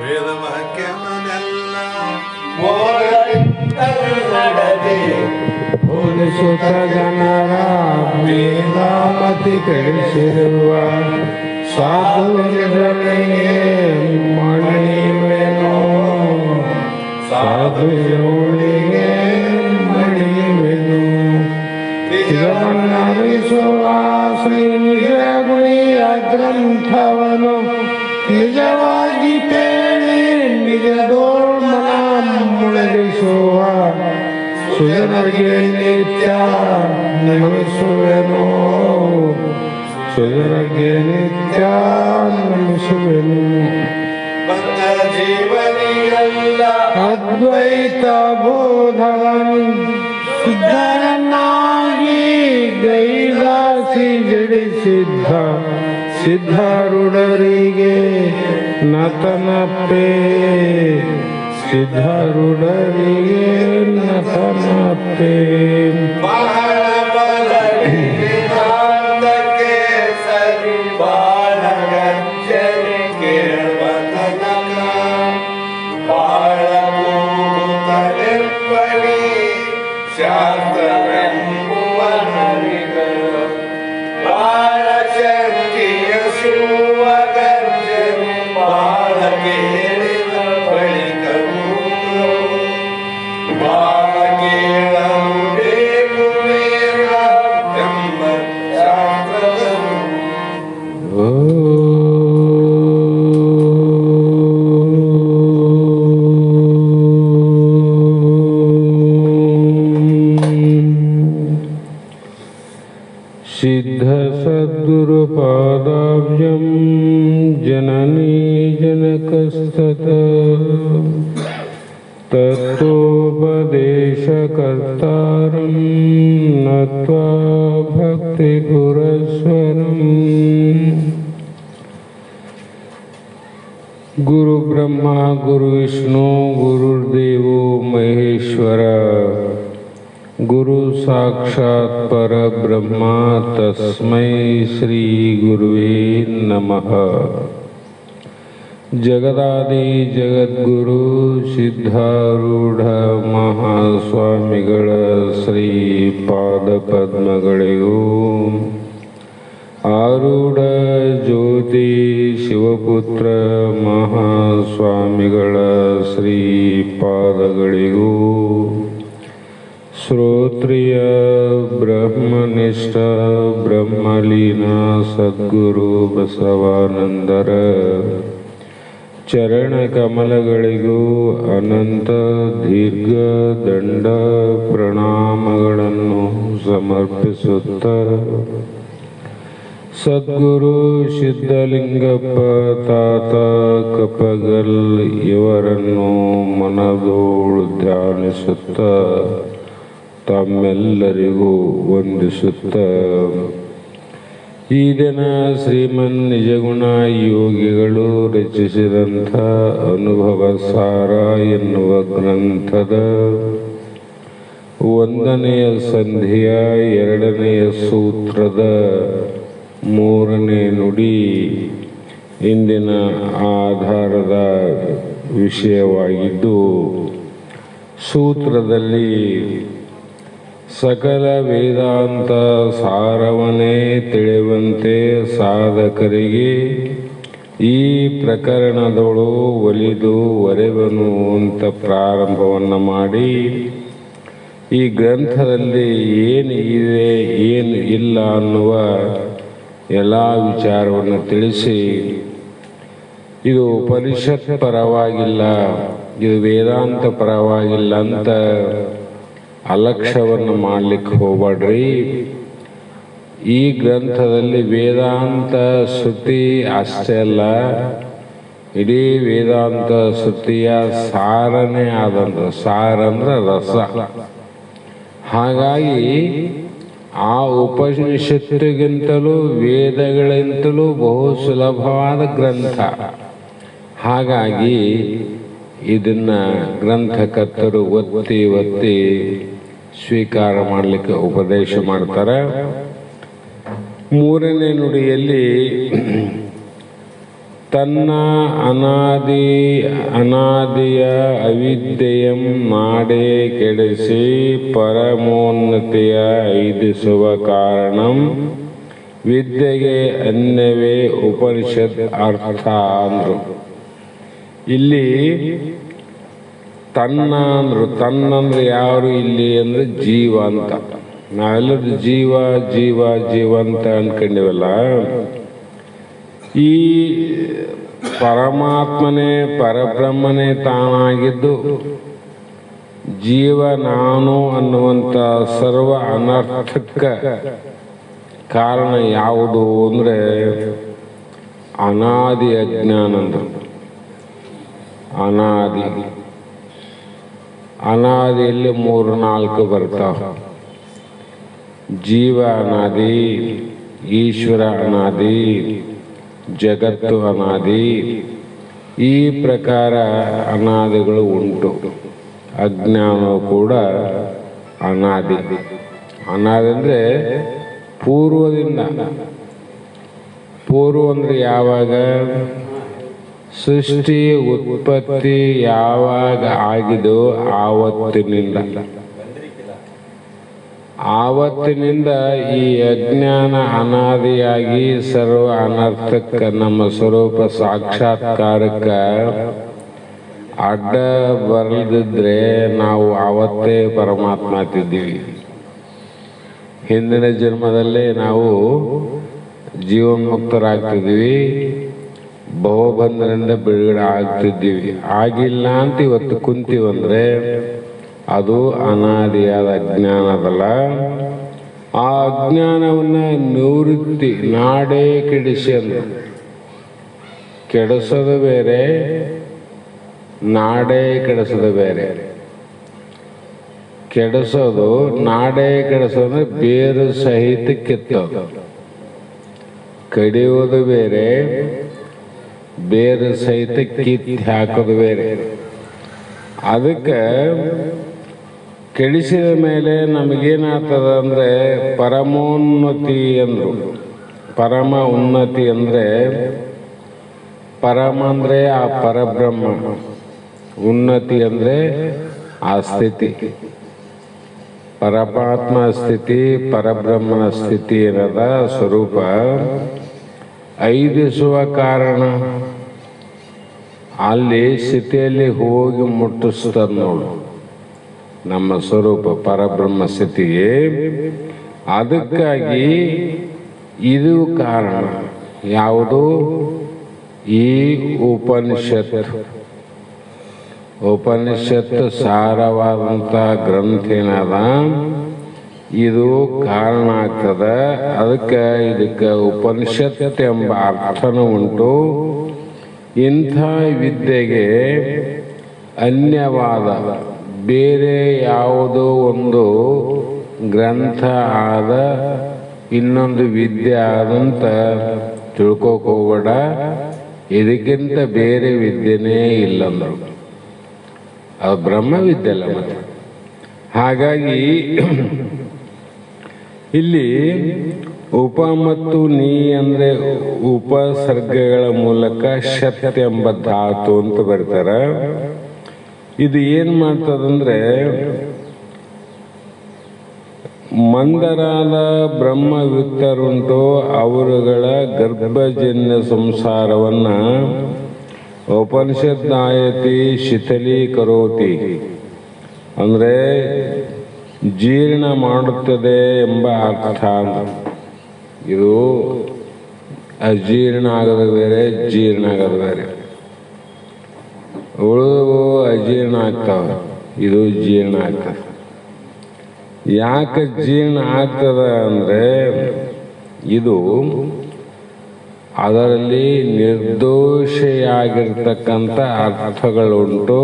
ವೇದ ವಾಕ್ಯವನ್ನೆಲ್ಲ ನಡೆದಿ ಹೋಲಿಸುತ್ತ ಜನರ ವೇದಾಮತಿ ಕೆಡಿಸಿರುವ ಸಾಧುಗಳಿಗೆ ಮಣಿವೆನೋ ಸಾಧುಗಳಿಗೆ ಮಣಿವೆನು ಇದನ್ನರಿಸುವ ಶ್ರೀನಿಜ ಗುಣಿಯ ಗ್ರಂಥವನು ನಿಜವಾಗಿ ಪೇಳಿ ನಿಜದೋರ್ಮನ ಮುಳಗಿಸುವ ಸುಜನರಿಗೆ ನಿತ್ಯ ನಮಿಸುವೆನು ಸುಜನರಿಗೆ ನಿತ್ಯ ನಮಿಸುವೆನು ಬಂದ ಜೀವನಿಯಲ್ಲ ಅದ್ವೈತ ಬೋಧವನು ಸಿದ್ಧರನ್ನಾಗಿ ಗೈಲಾಸಿ ಜಡಿಸಿದ್ದ ಸಿದ್ಧಾರೂಢರಿಗೆ ನತನಪ್ಪೆ ಸಿದ್ಧಾರೂಢರಿಗೆ ನತನಪ್ಪೆ ಬಹಳ ಬಲಕ್ಕೆ ಸರಿ ಬಾಳ ಗಜ್ಜರಿ ಕೇಳುವ ತನಕ ಬಾಳ ತಲೆಪ್ಪಡಿ ಶಾಸ್ತ್ರವೆಂಬುವ ನರಿಗಳು ಬಾಳ ಶಕ್ತಿಯ ಶಿವ ಗರ್ಜನೆ ಬಾಳ ಕೇಳಿದ ಬಳಿಕವು ಬಾಳ ಕೇಳಲು ಬೇಕು ವೇದ ಎಂಬ ಶಾಸ್ತ್ರವನ್ನು ಸಿದ್ಧ ಸದ್ಗುರುಪಾದಾಬ್ಜಂ ಜನನೀ ಜನಕಸ್ತತ ತತ್ವೋಪದೇಶಕರ್ತಾರಂ ನತ್ವಾ ಭಕ್ತಿಗುರಸ್ವರಂ ಗುರು ಬ್ರಹ್ಮ ಗುರು ವಿಷ್ಣು ಗುರುರ್ದೇವೋ ಮಹೇಶ್ವರ ಗುರು ಸಾಕ್ಷಾತ್ ಪರಬ್ರಹ್ಮ ತಸ್ಮೈ ಶ್ರೀ ಗುರುವೇ ನಮಃ ಜಗದಾದಿ ಜಗದ್ಗುರು ಸಿದ್ಧಾರೂಢ ಮಹಾಸ್ವಾಮಿಗಳ ಶ್ರೀ ಪಾದಪದ್ಮಗಳಿಗೂ ಆರೂಢ ಜ್ಯೋತಿ ಶಿವಪುತ್ರ ಮಹಾಸ್ವಾಮಿಗಳ ಶ್ರೀ ಪಾದಗಳಿಗೂ ಶ್ರೋತ್ರಿಯ ಬ್ರಹ್ಮನಿಷ್ಠ ಬ್ರಹ್ಮಲೀನ ಸದ್ಗುರು ಬಸವಾನಂದರ ಚರಣ ಕಮಲಗಳಿಗೂ ಅನಂತ ದೀರ್ಘ ದಂಡ ಪ್ರಣಾಮಗಳನ್ನು ಸಮರ್ಪಿಸುತ್ತ ಸದ್ಗುರು ಸಿದ್ಧಲಿಂಗಪ್ಪ ತಾತ ಕಪ್ಪಗಲ್ ಇವರನ್ನು ಮನದೋಳು ಧ್ಯಾನಿಸುತ್ತ ತಮ್ಮೆಲ್ಲರಿಗೂ ವಂದಿಸುತ್ತ ಈ ದಿನ ಶ್ರೀಮನ್ ನಿಜಗುಣ ಯೋಗಿಗಳು ರಚಿಸಿದಂಥ ಅನುಭವ ಸಾರ ಎನ್ನುವ ಗ್ರಂಥದ 1ನೆಯ ಸಂಧಿಯ 2ನೆಯ ಸೂತ್ರದ 3ನೇ ನುಡಿ ಇಂದಿನ ಆಧಾರದ ವಿಷಯವಾಗಿದ್ದು, ಸೂತ್ರದಲ್ಲಿ ಸಕಲ ವೇದಾಂತ ಸಾರವನ್ನೇ ತಿಳಿಯುವಂತೆ ಸಾಧಕರಿಗೆ ಈ ಪ್ರಕರಣದೊಳು ಒಲಿದು ಒರೆವನು ಅಂತ ಪ್ರಾರಂಭವನ್ನು ಮಾಡಿ, ಈ ಗ್ರಂಥದಲ್ಲಿ ಏನು ಇದೆ ಏನು ಇಲ್ಲ ಅನ್ನುವ ಎಲ್ಲ ವಿಚಾರವನ್ನು ತಿಳಿಸಿ, ಇದು ಉಪನಿಷತ್ ಪರವಾಗಿಲ್ಲ, ಇದು ವೇದಾಂತ ಪರವಾಗಿಲ್ಲ ಅಂತ ಅಲಕ್ಷ್ಯವನ್ನು ಮಾಡಲಿಕ್ಕೆ ಹೋಗಬೇಡ್ರಿ. ಈ ಗ್ರಂಥದಲ್ಲಿ ವೇದಾಂತ ಶ್ರುತಿ ಅಷ್ಟೇ ಅಲ್ಲ, ಇಡೀ ವೇದಾಂತ ಶ್ರುತಿಯ ಸಾರನೇ ಆದಂಥ, ಸಾರ ಅಂದ್ರೆ ರಸ. ಹಾಗಾಗಿ ಆ ಉಪನಿಷತ್ತಿಗಿಂತಲೂ ವೇದಗಳಿಂತಲೂ ಬಹು ಸುಲಭವಾದ ಗ್ರಂಥ. ಹಾಗಾಗಿ ಇದನ್ನು ಗ್ರಂಥಕರ್ತರು ಒತ್ತಿ ಒತ್ತಿ ಸ್ವೀಕಾರ ಮಾಡಲಿಕ್ಕೆ ಉಪದೇಶ ಮಾಡ್ತಾರೆ. 3ನೇ ನುಡಿಯಲ್ಲಿ ತನ್ನ ಅನಾದಿಯ ಅವಿದ್ಯೆಯಂ ನಾಡೇ ಕೆಡಿಸಿ ಪರಮೋನ್ನತಿಯ ಐದಿಸುವ ಕಾರಣಂ ವಿದ್ಯೆಗೆ ಅನ್ಯವೇ ಉಪನಿಷತ್ ಅರ್ಥ ಅಂದ್ರು. ಇಲ್ಲಿ ತನ್ನಂದ್ರೆ ಯಾರು ಇಲ್ಲಿ ಅಂದ್ರೆ ಜೀವ ಅಂತ. ನಾವೆಲ್ಲರೂ ಜೀವ ಜೀವ ಜೀವ ಅಂತ ಅನ್ಕೊಂಡಿವಲ್ಲ. ಈ ಪರಮಾತ್ಮನೇ ಪರಬ್ರಹ್ಮನೇ ತಾನಾಗಿದ್ದು ಜೀವ ನಾನು ಅನ್ನುವಂಥ ಸರ್ವ ಅನರ್ಥಕ್ಕೆ ಕಾರಣ ಯಾವುದು ಅಂದರೆ ಅನಾದಿ ಅಜ್ಞಾನ ಅಂದರು. ಅನಾದಿಯಲ್ಲಿ 3-4 ಬರ್ತಾವ. ಜೀವ ಅನಾದಿ, ಈಶ್ವರ ಅನಾದಿ, ಜಗತ್ತು ಅನಾದಿ. ಈ ಪ್ರಕಾರ ಅನಾದಿಗಳು ಉಂಟು. ಅಜ್ಞಾನವು ಕೂಡ ಅನಾದಿ. ಅನಾದಿ ಅಂದರೆ ಪೂರ್ವದಿಂದ. ಪೂರ್ವ ಅಂದರೆ ಯಾವಾಗ? ಸೃಷ್ಟಿ ಉತ್ಪತ್ತಿ ಯಾವಾಗ ಆಗಿದೋ ಆವತ್ತಿನಿಂದ ಈ ಅಜ್ಞಾನ ಅನಾದಿಯಾಗಿ ಸರ್ವ ಅನರ್ಥಕ್ಕೆ ನಮ್ಮ ಸ್ವರೂಪ ಸಾಕ್ಷಾತ್ಕಾರಕ್ಕೆ ಅಡ್ಡ ಬರದಿದ್ರೆ ನಾವು ಆವತ್ತೇ ಪರಮಾತ್ಮ ಆಗ್ತಿದ್ದೀವಿ. ಹಿಂದಿನ ಜನ್ಮದಲ್ಲೇ ನಾವು ಜೀವನ್ಮುಕ್ತರಾಗ್ತಿದ್ದೀವಿ, ಬಹುಬಂಧನದಿಂದ ಬಿಡುಗಡೆ ಆಗ್ತಿದ್ದೀವಿ. ಆಗಿಲ್ಲ ಅಂತ ಇವತ್ತು ಕುಂತೀವಂದ್ರೆ ಅದು ಅನಾದಿಯಾದ ಅಜ್ಞಾನದಲ್ಲ. ಆ ಅಜ್ಞಾನವನ್ನು ನಿವೃತ್ತಿ ನಾಡೇ ಕೆಡಿಸಿ ಅಂದ್ರು. ಕೆಡಿಸೋದು ಬೇರೆ, ನಾಡೇ ಕೆಡಿಸೋದು ಬೇರೆ. ಕೆಡಿಸೋದು ನಾಡೇ ಕೆಡಿಸೋದು ಬೇರು ಸಹಿತ ಕಿತ್ತೋದು. ಕಡಿಯೋದು ಬೇರೆ, ಬೇರು ಸಹಿತ ಕಿತ್ತು ಹಾಕೋದು ಬೇರೆ. ಅದಕ್ಕೆ ಕೆಡಿಸಿದ ಮೇಲೆ ನಮಗೇನಾಗ್ತದ ಅಂದರೆ ಪರಮೋನ್ನತಿ ಅಂದರು. ಪರಮ ಉನ್ನತಿ ಅಂದರೆ ಪರಮ ಅಂದರೆ ಆ ಪರಬ್ರಹ್ಮ, ಉನ್ನತಿ ಅಂದರೆ ಆ ಸ್ಥಿತಿ. ಪರಮಾತ್ಮ ಸ್ಥಿತಿ, ಪರಬ್ರಹ್ಮನ ಸ್ಥಿತಿ ಏನದ ಸ್ವರೂಪ ಐದಿಸುವ ಕಾರಣ ಅಲ್ಲಿ ಸ್ಥಿತಿಯಲ್ಲಿ ಹೋಗಿ ಮುಟ್ಟಿಸ್ತದ ನೋಡು ನಮ್ಮ ಸ್ವರೂಪ ಪರಬ್ರಹ್ಮ ಸ್ಥಿತಿಗೆ. ಅದಕ್ಕಾಗಿ ಇದು ಕಾರಣ ಯಾವುದು? ಈ ಉಪನಿಷತ್ತು ಸಾರವಾದಂಥ ಗ್ರಂಥ ಏನದ ಇದು ಕಾರಣ ಆಗ್ತದ. ಇದಕ್ಕೆ ಉಪನಿಷತ್ ಎಂಬ ಅರ್ಥನೂ ಉಂಟು. ಇಂಥ ವಿದ್ಯೆಗೆ ಅನ್ಯವಾದ ಬೇರೆ ಯಾವುದೋ ಒಂದು ಗ್ರಂಥ ಆದ ಇನ್ನೊಂದು ವಿದ್ಯೆ ಆದಂತ ತಿಳ್ಕೋಕ್ ಹೋಗಬೇಡ. ಇದಕ್ಕಿಂತ ಬೇರೆ ವಿದ್ಯೆನೇ ಇಲ್ಲಂದ್ರು. ಅದು ಬ್ರಹ್ಮವಿದ್ಯೆ ಅಲ್ಲ ಮತ್ತೆ. ಹಾಗಾಗಿ ಇಲ್ಲಿ ಉಪ ಮತ್ತು ನೀ ಅಂದರೆ ಉಪಸರ್ಗಗಳ ಮೂಲಕ ಶತ್ ಎಂಬ ಧಾತು ಅಂತ ಬರ್ತಾರ. ಇದು ಏನ್ ಮಾಡ್ತದಂದ್ರೆ ಮಂದರಾದ ಬ್ರಹ್ಮವಿತ್ತರುಂಟು ಅವರುಗಳ ಗರ್ಭಜನ್ಯ ಸಂಸಾರವನ್ನ ಉಪನಿಷದ್ದಾಯತಿ ಶಿಥಲೀಕರೋತಿ ಅಂದರೆ ಜೀರ್ಣ ಮಾಡುತ್ತದೆ ಎಂಬ ಅರ್ಥ. ಇದು ಅಜೀರ್ಣ ಆಗೋದು ಬೇರೆ, ಜೀರ್ಣ ಆಗೋದು ಬೇರೆ. ಉಳಿದು ಅಜೀರ್ಣ ಆಗ್ತಾವ, ಇದು ಜೀರ್ಣ ಆಗ್ತದೆ. ಯಾಕೆ ಜೀರ್ಣ ಆಗ್ತದ ಅಂದರೆ ಇದು ಅದರಲ್ಲಿ ನಿರ್ದೋಷಿಯಾಗಿರ್ತಕ್ಕಂಥ ಅರ್ಥಗಳುಂಟು.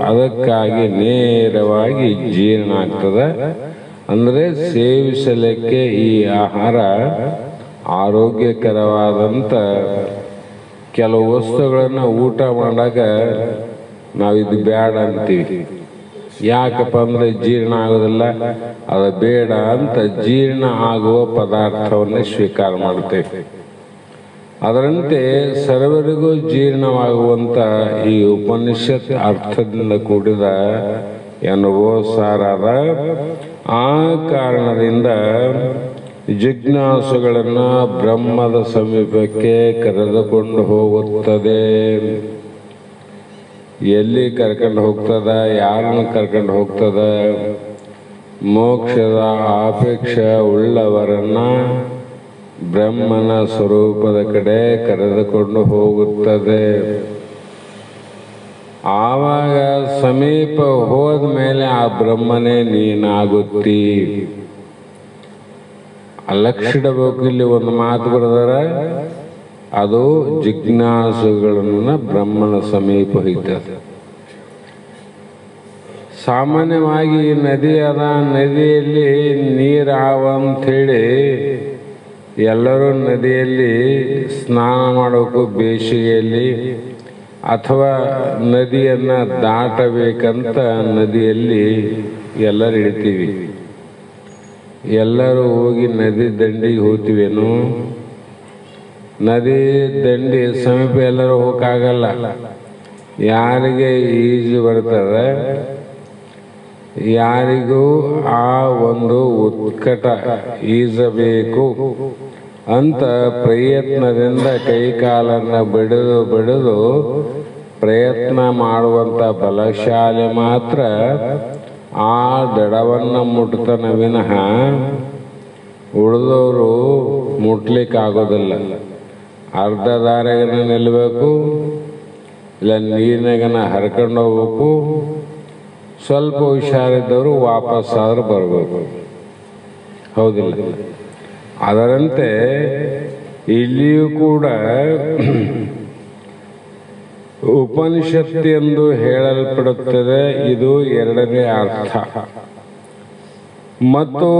ಅದಕ್ಕಾಗಿ ನೇರವಾಗಿ ಜೀರ್ಣ ಆಗ್ತದೆ. ಅಂದರೆ ಸೇವಿಸಲಿಕ್ಕೆ ಈ ಆಹಾರ ಆರೋಗ್ಯಕರವಾದಂಥ ಕೆಲವು ವಸ್ತುಗಳನ್ನು ಊಟ ಮಾಡಾಗ ನಾವಿದು ಬೇಡ ಅಂತೀವಿ. ಯಾಕಪ್ಪ ಅಂದರೆ ಜೀರ್ಣ ಆಗೋದಿಲ್ಲ, ಅದು ಬೇಡ ಅಂತ ಜೀರ್ಣ ಆಗುವ ಪದಾರ್ಥವನ್ನೇ ಸ್ವೀಕಾರ ಮಾಡ್ತೇವೆ. ಅದರಂತೆ ಸರ್ವರಿಗೂ ಜೀರ್ಣವಾಗುವಂಥ ಈ ಉಪನಿಷತ್ ಅರ್ಥದಿಂದ ಕೂಡಿದ ಎನ್ನುವ ಸಾರಾದ ಆ ಕಾರಣದಿಂದ ಜಿಜ್ಞಾಸುಗಳನ್ನು ಬ್ರಹ್ಮದ ಸಮೀಪಕ್ಕೆ ಕರೆದುಕೊಂಡು ಹೋಗುತ್ತದೆ. ಎಲ್ಲಿ ಕರ್ಕೊಂಡು ಹೋಗ್ತದ, ಯಾರನ್ನು ಕರ್ಕೊಂಡು ಹೋಗ್ತದ? ಮೋಕ್ಷದ ಅಪೇಕ್ಷೆ ಉಳ್ಳವರನ್ನ ಬ್ರಹ್ಮನ ಸ್ವರೂಪದ ಕಡೆ ಕರೆದುಕೊಂಡು ಹೋಗುತ್ತದೆ. ಆವಾಗ ಸಮೀಪ ಹೋದ ಮೇಲೆ ಆ ಬ್ರಹ್ಮನೇ ನೀನಾಗುತ್ತಿ. ಅಲಕ್ಷಿಡಬೇಕು. ಇಲ್ಲಿ ಒಂದು ಮಾತು ಬರೆದಾರ, ಅದು ಜಿಜ್ಞಾಸುಗಳನ್ನು ಬ್ರಹ್ಮನ ಸಮೀಪ ಹೋಗ್ತದೆ. ಸಾಮಾನ್ಯವಾಗಿ ನದಿ ಅದ, ನದಿಯಲ್ಲಿ ನೀರಾವ ಅಂಥೇಳಿ ಎಲ್ಲರೂ ನದಿಯಲ್ಲಿ ಸ್ನಾನ ಮಾಡಬೇಕು ಬೇಸಿಗೆಯಲ್ಲಿ, ಅಥವಾ ನದಿಯನ್ನು ದಾಟಬೇಕಂತ ನದಿಯಲ್ಲಿ ಎಲ್ಲರೂ ಇಡ್ತೀವಿ. ಎಲ್ಲರೂ ಹೋಗಿ ನದಿ ದಂಡಿಗೆ ಹೋಗ್ತೀವೇನು? ನದಿ ದಂಡಿ ಸಮೀಪ ಎಲ್ಲರೂ ಹೋಗಕ್ಕಾಗಲ್ಲ. ಯಾರಿಗೆ ಈಜು ಬರ್ತದೆ, ಯಾರಿಗೂ ಆ ಒಂದು ಉತ್ಕಟ ಈಜಬೇಕು ಅಂತ ಪ್ರಯತ್ನದಿಂದ ಕೈಕಾಲನ್ನು ಬಡಿದು ಪ್ರಯತ್ನ ಮಾಡುವಂಥ ಬಲಶಾಲಿ ಮಾತ್ರ ಆ ದಡವನ್ನು ಮುಟ್ತಾನ ವಿನಃ ಉಳಿದವರು ಮುಟ್ಲಿಕ್ಕಾಗೋದಿಲ್ಲ. ಅರ್ಧ ದಾರಿಗನ ನಿಲ್ಲಬೇಕು, ಇಲ್ಲ ನೀರಿನಾಗನ ಹರ್ಕೊಂಡು ಹೋಗ್ಬೇಕು. ಸ್ವಲ್ಪ ಹುಷಾರಿದ್ದವರು ವಾಪಸ್ಸಾದ್ರೂ ಬರಬೇಕು. ಹೌದಿಲ್ಲ? ಅದರಂತೆ ಇಲ್ಲಿಯೂ ಕೂಡ ಉಪನಿಷತ್ತು ಎಂದು ಹೇಳಲ್ಪಡುತ್ತದೆ. ಇದು ಎರಡನೇ ಅರ್ಥ. ಮತ್ತು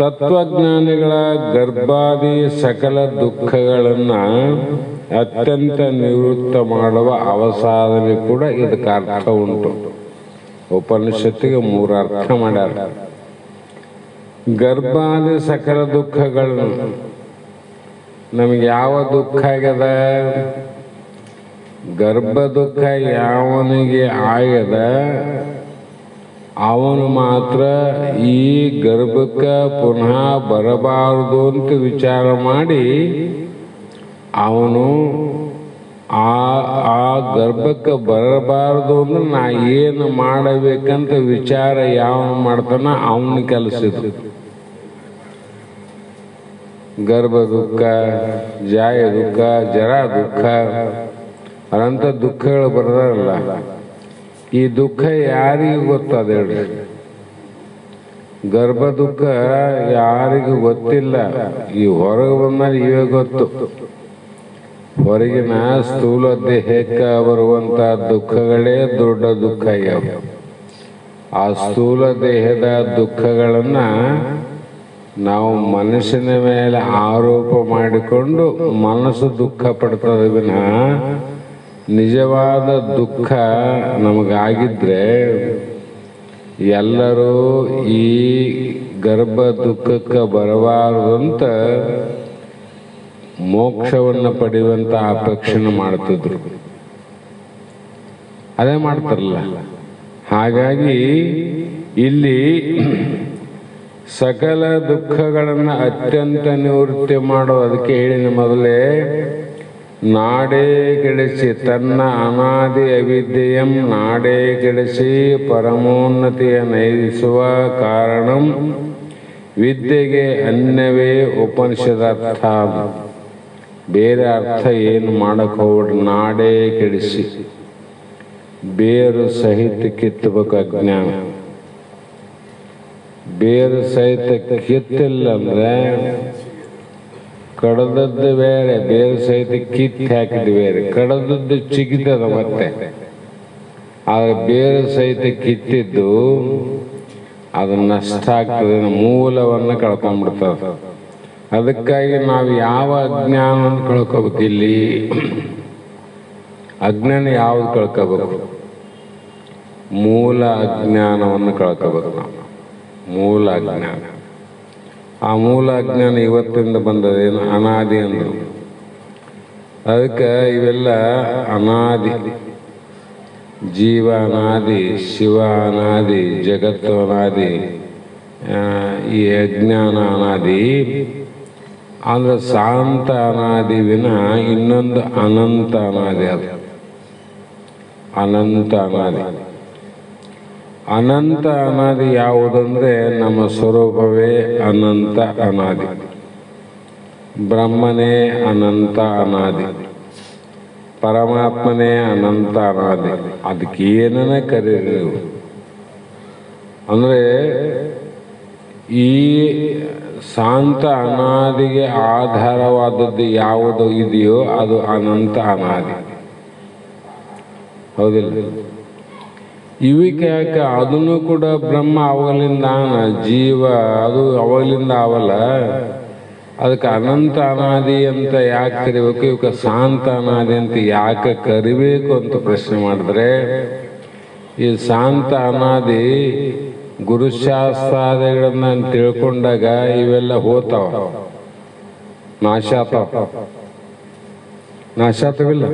ತತ್ವಜ್ಞಾನಿಗಳ ಗರ್ಭಾದಿ ಸಕಲ ದುಃಖಗಳನ್ನು ಅತ್ಯಂತ ನಿವೃತ್ತ ಮಾಡುವ ಅವಸಾಧನೆ ಕೂಡ ಇದಕ್ಕೆ ಅರ್ಥ ಉಂಟು. ಉಪನಿಷತ್ತಿಗೆ 3 ಅರ್ಥ ಮಾಡ್ಯಾರ. ಗರ್ಭಾದಿ ಸಕಲ ದುಃಖಗಳನ್ನು, ನಮಗೆ ಯಾವ ದುಃಖ ಆಗ್ಯದ? ಗರ್ಭ ದುಃಖ ಯಾವನಿಗೆ ಆಗ್ಯದ ಅವನು ಮಾತ್ರ ಈ ಗರ್ಭಕ್ಕೆ ಪುನಃ ಬರಬಾರದು ಅಂತ ವಿಚಾರ ಮಾಡಿ ಅವನು ಆ ಗರ್ಭಕ್ಕೆ ಬರಬಾರದು ಅಂದ್ರೆ ನಾ ಏನು ಮಾಡಬೇಕಂತ ವಿಚಾರ ಯಾವನು ಮಾಡ್ತಾನ ಅವನ ಕೆಲಸ. ಗರ್ಭ ದುಃಖ, ಜಾಯ ದುಃಖ, ಜರ ದುಃಖ, ಅನಂತ ದುಃಖಗಳು ಬರ್ದಾರಲ್ಲ. ಈ ದುಃಖ ಯಾರಿಗೂ ಗೊತ್ತದ ಹೇಳ್ರಿ? ಗರ್ಭ ದುಃಖ ಯಾರಿಗೂ ಗೊತ್ತಿಲ್ಲ. ಈ ಹೊರಗೆ ಬಂದಾಗ ಇವೇ ಗೊತ್ತು. ಹೊರಗಿನ ಸ್ಥೂಲ ದೇಹಕ್ಕೆ ಬರುವಂತ ದುಃಖಗಳೇ ದೊಡ್ಡ ದುಃಖ ಆಗ್ಯಾವ. ಆ ಸ್ಥೂಲ ದೇಹದ ದುಃಖಗಳನ್ನ ನಾವು ಮನಸ್ಸಿನ ಮೇಲೆ ಆರೋಪ ಮಾಡಿಕೊಂಡು ಮನಸ್ಸು ದುಃಖ ಪಡ್ತದೆ ವಿನಃ ನಿಜವಾದ ದುಃಖ ನಮಗಾಗಿದ್ರೆ ಎಲ್ಲರೂ ಈ ಗರ್ಭ ದುಃಖಕ್ಕೆ ಬರಬಾರದಂತ ಮೋಕ್ಷವನ್ನು ಪಡೆಯುವಂತ ಅಪೇಕ್ಷೆ ಮಾಡ್ತಿದ್ರು. ಅದೇ ಮಾಡ್ತಾರಲ್ಲ. ಹಾಗಾಗಿ ಇಲ್ಲಿ ಸಕಲ ದುಃಖಗಳನ್ನು ಅತ್ಯಂತ ನಿವೃತ್ತಿ ಮಾಡೋದಕ್ಕೆ ಹೇಳಿದ ಮೊದಲೇ ನಾಡೇ ಕೆಡಿಸಿ ತನ್ನ ಅನಾದಿ ಅವಿದ್ಯೆಯಂ ನಾಡೇ ಕೆಡಿಸಿ ಪರಮೋನ್ನತಿಯ ನೈದಿಸುವ ಕಾರಣಂ ವಿದ್ಯೆಗೆ ಅನ್ಯವೇ ಉಪನಿಷದರ್ಥ. ಬೇರೆ ಅರ್ಥ ಏನು ಮಾಡಕ್ ಹೋಗ್ಬಿಡ್ರಿ. ನಾಡೇ ಕೆಡಿಸಿ ಬೇರು ಸಹಿತ ಕಿತ್ತಬೇಕು ಅಜ್ಞಾನ. ಬೇರು ಸಹಿತ ಕಿತ್ತಿಲ್ಲ ಅಂದ್ರೆ ಕಡದದ್ದು ಬೇರೆ, ಬೇರು ಸಹಿತ ಕಿತ್ತು ಹಾಕಿದ್ದು ಬೇರೆ. ಕಡದದ್ದು ಚಿಗಿತದ ಮತ್ತೆ, ಆದ್ರೆ ಬೇರು ಸಹಿತ ಕಿತ್ತಿದ್ದು ಅದು ನಷ್ಟ ಆಗ್ತದೆ, ಮೂಲವನ್ನು ಕಳ್ಕೊಂಡ್ಬಿಡ್ತದೆ. ಅದಕ್ಕಾಗಿ ನಾವು ಯಾವ ಅಜ್ಞಾನವನ್ನು ಕಳ್ಕೋಬೇಕು? ಇಲ್ಲಿ ಅಜ್ಞಾನ ಯಾವ್ದು ಕಳ್ಕೋಬೇಕು? ಮೂಲ ಅಜ್ಞಾನವನ್ನು ಕಳ್ಕೋಬೇಕು ನಾವು. ಮೂಲ ಅಜ್ಞಾನ. ಆ ಮೂಲ ಅಜ್ಞಾನ ಇವತ್ತಿಂದ ಬಂದದೇನು? ಅನಾದಿ ಅಂದರು. ಅದಕ್ಕೆ ಇವೆಲ್ಲ ಅನಾದಿ. ಜೀವ ಅನಾದಿ, ಶಿವ ಅನಾದಿ, ಜಗತ್ತು ಅನಾದಿ, ಈ ಅಜ್ಞಾನ ಅನಾದಿ. ಆದರೆ ಶಾಂತ ಅನಾದಿ ವಿನ ಇನ್ನೊಂದು ಅನಂತ ಅನಾದಿ. ಅದು ಅನಂತ ಅನಾದಿ. ಅನಂತ ಅನಾದಿ ಯಾವುದಂದ್ರೆ ನಮ್ಮ ಸ್ವರೂಪವೇ ಅನಂತ ಅನಾದಿ. ಬ್ರಹ್ಮನೇ ಅನಂತ ಅನಾದಿ, ಪರಮಾತ್ಮನೇ ಅನಂತ ಅನಾದಿ. ಅದಕ್ಕೆ ಏನನ್ನ ಕರೀರಿ ನೀವು. ಅಂದರೆ ಈ ಶಾಂತ ಅನಾದಿಗೆ ಆಧಾರವಾದದ್ದು ಯಾವುದು ಇದೆಯೋ ಅದು ಅನಂತ ಅನಾದಿ. ಹೌದಿಲ್ಲ? ಇವಕ್ಕೆ ಯಾಕೆ ಅದನ್ನು ಕೂಡ ಬ್ರಹ್ಮ ಅವಾಗಲಿಂದ ಜೀವ ಅದು ಅವಾಗಲಿಂದ ಅವಲ್ಲ. ಅದಕ್ಕೆ ಅನಂತ ಅನಾದಿ ಅಂತ ಯಾಕೆ ಕರಿಬೇಕು, ಇವಕ್ಕೆ ಶಾಂತ ಅನಾದಿ ಅಂತ ಯಾಕೆ ಕರಿಬೇಕು ಅಂತ ಪ್ರಶ್ನೆ ಮಾಡಿದ್ರೆ, ಈ ಶಾಂತ ಅನಾದಿ ಗುರುಶಾಸ್ತ್ರಾದಿಗಳನ್ನ ತಿಳ್ಕೊಂಡಾಗ ಇವೆಲ್ಲ ಹೋತಾವ, ನಾಶ ಆತವಿಲ್ಲ.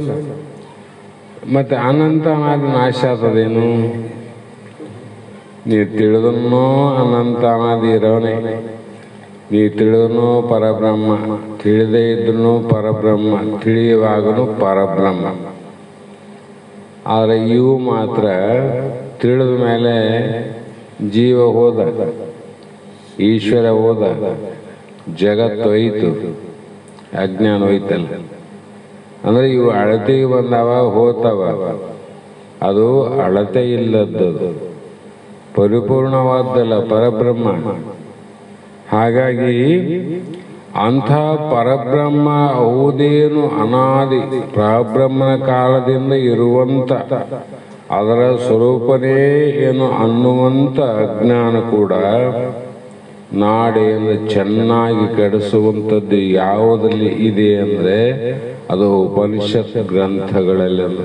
ಮತ್ತೆ ಅನಂತ ಅನಾದಿ ನಾಶ ಆಗ್ತದೇನು? ನೀ ತಿಳಿದನ್ನೋ ಅನಂತ ಅನಾದಿ ಇರೋನೆ, ನೀ ತಿಳಿದನೋ ಪರಬ್ರಹ್ಮ, ತಿಳಿದೇ ಇದ್ರೂ ಪರಬ್ರಹ್ಮ, ತಿಳಿಯುವಾಗನು ಪರಬ್ರಹ್ಮ. ಆದರೆ ಇವು ಮಾತ್ರ ತಿಳಿದ ಮೇಲೆ ಜೀವ ಹೋದ, ಈಶ್ವರ ಹೋದ, ಜಗತ್ತು ಹೋಯ್ತು, ಅಜ್ಞಾನ ಹೋಯ್ತಲ್ಲ. ಅಂದರೆ ಇವು ಅಳತೆಗೆ ಬಂದವ, ಹೋತವ. ಅದು ಅಳತೆ ಇಲ್ಲದ್ದು, ಪರಿಪೂರ್ಣವಾದ್ದಲ್ಲ, ಪರಬ್ರಹ್ಮ. ಹಾಗಾಗಿ ಅಂಥ ಪರಬ್ರಹ್ಮ ಹೌದೇನು ಅನಾದಿ ಪರಬ್ರಹ್ಮನ ಕಾಲದಿಂದ ಇರುವಂಥ ಅದರ ಸ್ವರೂಪನೇ ಏನು ಅನ್ನುವಂಥ ಅಜ್ಞಾನ ಕೂಡ ನಾಡೆಯನ್ನು ಚೆನ್ನಾಗಿ ಕೆಡಿಸುವಂಥದ್ದು ಯಾವುದಲ್ಲಿ ಇದೆ ಅಂದರೆ ಅದು ಉಪನಿಷತ್ ಗ್ರಂಥಗಳಲ್ಲೆಲ್ಲ.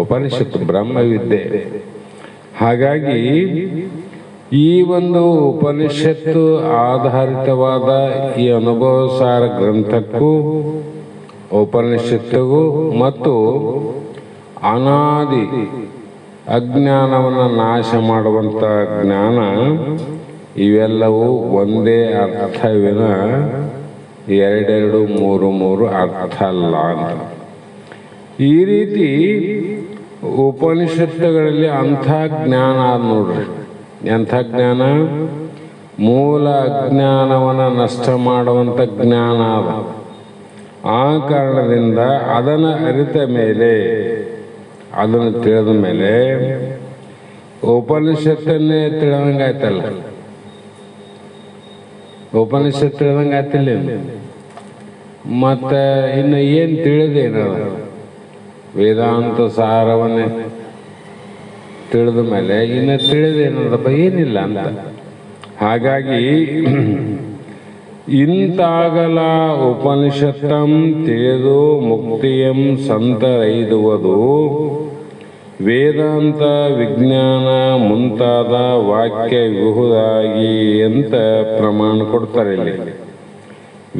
ಉಪನಿಷತ್ತು ಬ್ರಹ್ಮವಿದ್ಯೆ. ಹಾಗಾಗಿ ಈ ಒಂದು ಉಪನಿಷತ್ತು ಆಧಾರಿತವಾದ ಈ ಅನುಭವಸಾರ ಗ್ರಂಥಕ್ಕೂ ಉಪನಿಷತ್ತಿಗೂ ಮತ್ತು ಅನಾದಿ ಅಜ್ಞಾನವನ್ನು ನಾಶ ಮಾಡುವಂಥ ಜ್ಞಾನ ಇವೆಲ್ಲವೂ ಒಂದೇ ಅರ್ಥವಿನ ಎರಡೆರಡು ಮೂರು ಅರ್ಥ ಅಲ್ಲ ಅಂತ. ಈ ರೀತಿ ಉಪನಿಷತ್ತುಗಳಲ್ಲಿ ಅಂಥ ಜ್ಞಾನ ಆದ ನೋಡ್ರಿ. ಎಂಥ ಜ್ಞಾನ? ಮೂಲ ಅಜ್ಞಾನವನ್ನು ನಷ್ಟ ಮಾಡುವಂಥ ಜ್ಞಾನ ಅದ. ಆ ಕಾರಣದಿಂದ ಅದನ್ನು ಅರಿತ ಮೇಲೆ, ಅದನ್ನು ತಿಳಿದ ಮೇಲೆ ಉಪನಿಷತ್ತನ್ನೇ ತಿಳಿದಂಗೆ ಆಯ್ತಲ್ಲ. ಉಪನಿಷತ್ತು ತಿಳಿದಂಗೆ ಆಯ್ತಿಲ್ಲ. ಮತ್ತು ಇನ್ನು ಏನು ತಿಳಿದೇನದ? ವೇದಾಂತ ಸಾರವನ್ನೇ ತಿಳಿದ ಮೇಲೆ ಇನ್ನು ತಿಳಿದೇನದಪ್ಪ? ಏನಿಲ್ಲ ಅಂತ. ಹಾಗಾಗಿ ಇಂತಾಗಲ ಉಪನಿಷತ್ತಂ ತಿಳಿದು ಮುಕ್ತಿಯಂ ಸಂತರೈದುವುದು ವೇದಾಂತ ವಿಜ್ಞಾನ ಮುಂತಾದ ವಾಕ್ಯ ವಿಹುದಾಗಿ ಅಂತ ಪ್ರಮಾಣ ಕೊಡ್ತಾರೆ ಇಲ್ಲಿ.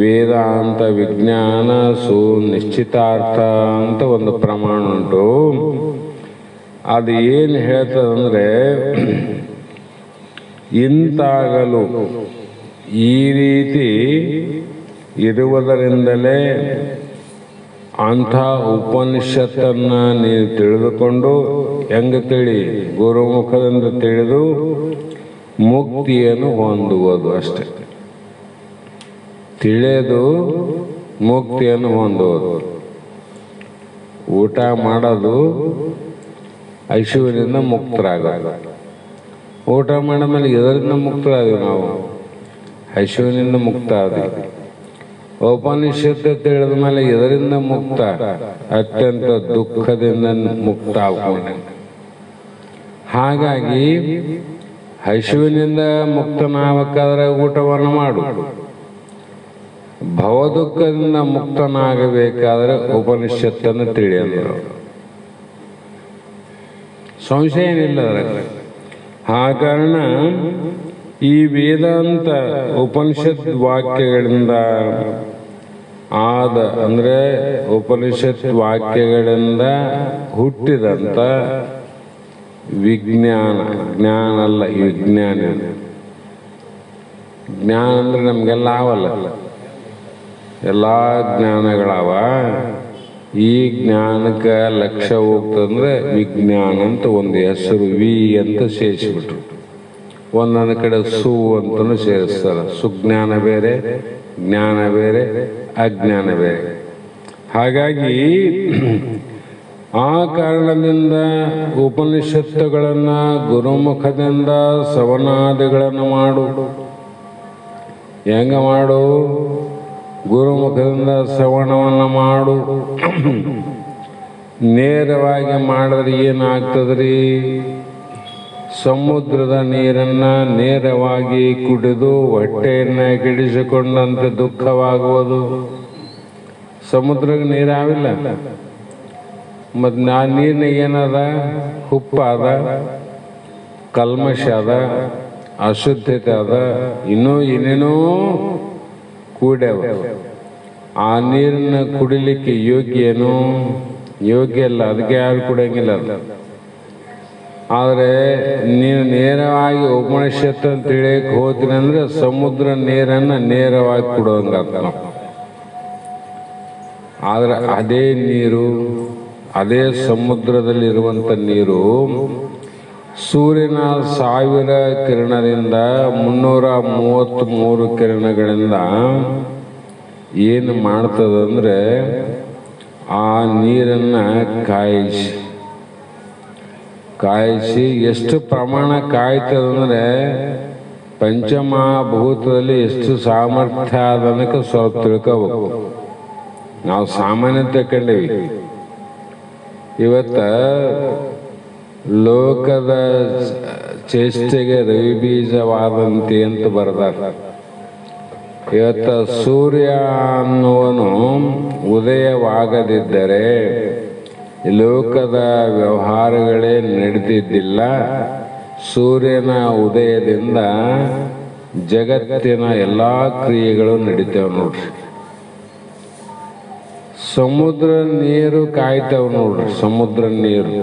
ವೇದಾಂತ ವಿಜ್ಞಾನ ಸುನಿಶ್ಚಿತಾರ್ಥ ಅಂತ ಒಂದು ಪ್ರಮಾಣ ಉಂಟು. ಅದು ಏನು ಹೇಳ್ತದಂದ್ರೆ, ಇಂತಾಗಲು ಈ ರೀತಿ ಇರುವುದರಿಂದಲೇ ಅಂಥ ಉಪನಿಷತ್ತನ್ನು ನೀವು ತಿಳಿದುಕೊಂಡು, ಹೆಂಗೆ ತಿಳಿ? ಗುರುಮುಖದಿಂದ ತಿಳಿದು ಮುಕ್ತಿಯನ್ನು ಹೊಂದುವುದು ಅಷ್ಟೆ. ತಿಳಿದು ಮುಕ್ತಿಯನ್ನು ಹೊಂದುವುದು. ಊಟ ಮಾಡೋದು ಐಶ್ವರ್ಯದಿಂದ ಮುಕ್ತರಾಗೋದು. ಊಟ ಮಾಡಿದ್ಮೇಲೆ ಇದರಿಂದ ಮುಕ್ತರಾದೀವಿ ನಾವು, ಐಶ್ವರ್ಯದಿಂದ ಮುಕ್ತ ಆದೀವಿ. ಉಪನಿಷತ್ತು ತಿಳಿದ ಮೇಲೆ ಇದರಿಂದ ಮುಕ್ತ, ಅತ್ಯಂತ ದುಃಖದಿಂದ ಮುಕ್ತ ಆಗ್ಕೊಂಡೆ. ಹಾಗಾಗಿ ಐಶ್ವರ್ಯದಿಂದ ಮುಕ್ತನಾಗಬೇಕಾದ್ರೆ ಊಟವನ್ನು ಮಾಡು. ಭವದುಃಖದಿಂದ ಮುಕ್ತನಾಗಬೇಕಾದ್ರೆ ಉಪನಿಷತ್ತನ್ನು ತಿಳಿಯಂದರು. ಸಂಶಯ ಏನಿಲ್ಲ ಅದರಲ್ಲಿ. ಆ ಕಾರಣ ಈ ವೇದಾಂತ ಉಪನಿಷತ್ ವಾಕ್ಯಗಳಿಂದ ಆದ ಅಂದರೆ ಉಪನಿಷತ್ ವಾಕ್ಯಗಳಿಂದ ಹುಟ್ಟಿದಂಥ ವಿಜ್ಞಾನ. ಜ್ಞಾನ ಅಲ್ಲ, ವಿಜ್ಞಾನ. ಜ್ಞಾನ ಅಂದ್ರೆ ನಮಗೆಲ್ಲ ಆವಲ್ಲ, ಎಲ್ಲ ಜ್ಞಾನಗಳವ. ಈ ಜ್ಞಾನಕ್ಕೆ ಲಕ್ಷ್ಯ ಹೋಗ್ತಂದ್ರೆ ವಿಜ್ಞಾನ ಅಂತ ಒಂದು ಹೆಸರು ವಿ ಅಂತ ಸೇರಿಸ್ಬಿಟ್ರು. ಒಂದೊಂದು ಕಡೆ ಸು ಅಂತಲೂ ಸೇರಿಸ್ತಾರೆ. ಸುಜ್ಞಾನ ಬೇರೆ, ಜ್ಞಾನ ಬೇರೆ, ಅಜ್ಞಾನ ಬೇರೆ. ಹಾಗಾಗಿ ಆ ಕಾರಣದಿಂದ ಉಪನಿಷತ್ತುಗಳನ್ನು ಗುರುಮುಖದಿಂದ ಶ್ರವಣಾದಿಗಳನ್ನು ಮಾಡು. ಹೆಂಗ ಮಾಡು? ಗುರುಮುಖದಿಂದ ಶ್ರವಣವನ್ನು ಮಾಡು. ನೇರವಾಗಿ ಮಾಡಿದ್ರೆ ಏನಾಗ್ತದ್ರಿ? ಸಮುದ್ರದ ನೀರನ್ನು ನೇರವಾಗಿ ಕುಡಿದು ಹೊಟ್ಟೆಯನ್ನು ಕಿಡಿಸಿಕೊಂಡಂತೆ ದುಃಖವಾಗುವುದು. ಸಮುದ್ರಕ್ಕೆ ನೀರಾವಿಲ್ಲ, ಮತ್ತು ಆ ನೀರಿನಾಗ ಏನದ? ಉಪ್ಪಾದ, ಕಲ್ಮಶ ಅದ, ಅಶುದ್ಧತೆ ಅದ, ಇನ್ನೂ ಏನೇನೋ ಕೂಡ್ಯಾವ. ಆ ನೀರನ್ನ ಕುಡಿಲಿಕ್ಕೆ ಯೋಗ್ಯನೋ? ಯೋಗ್ಯ ಅಲ್ಲ, ಅದಕ್ಕೆ ಯಾರು ಕುಡಿಯಂಗಿಲ್ಲ. ಆದರೆ ನೀನು ನೇರವಾಗಿ ಉಪನಿಷತ್ತು ಅಂತ ತಿಳಿಯಕ್ಕೆ ಹೋಗ್ತೀನಿ ಅಂದರೆ ಸಮುದ್ರ ನೀರನ್ನು ನೇರವಾಗಿ ಕುಡೋಂಗಾಗ್ತ ನಾವು. ಆದರೆ ಅದೇ ನೀರು, ಅದೇ ಸಮುದ್ರದಲ್ಲಿರುವಂಥ ನೀರು ಸೂರ್ಯನ 1000 ಕಿರಣದಿಂದ 333 ಕಿರಣಗಳಿಂದ ಏನು ಮಾಡ್ತದಂದ್ರೆ ಆ ನೀರನ್ನು ಕಾಯಿಸಿ ಎಷ್ಟು ಪ್ರಮಾಣ ಕಾಯ್ತದಂದ್ರೆ ಪಂಚಮಹಾಭೂತದಲ್ಲಿ ಎಷ್ಟು ಸಾಮರ್ಥ್ಯ ಅದನ್ನಕ್ಕೆ ಸ್ವಲ್ಪ ತಿಳ್ಕೋಬೇಕು. ನಾವು ಸಾಮಾನ್ಯ ತಗೊಂಡೇವಿ. ಇವತ್ತ ಲೋಕದ ಚೇಷ್ಟೆಗೆ ರವಿ ಬೀಜವಾದಂತೆ ಅಂತ ಬರ್ದಾರ. ಇವತ್ತ ಸೂರ್ಯ ಅನ್ನುವನು ಉದಯವಾಗದಿದ್ದರೆ ಲೋಕದ ವ್ಯವಹಾರಗಳೇ ನಡೆದಿದ್ದಿಲ್ಲ. ಸೂರ್ಯನ ಉದಯದಿಂದ ಜಗತ್ತಿನ ಎಲ್ಲ ಕ್ರಿಯೆಗಳು ನಡೀತೇವೆ ನೋಡ್ರಿ. ಸಮುದ್ರ ನೀರು ಕಾಯ್ತಾವ ನೋಡ್ರಿ. ಸಮುದ್ರ ನೀರು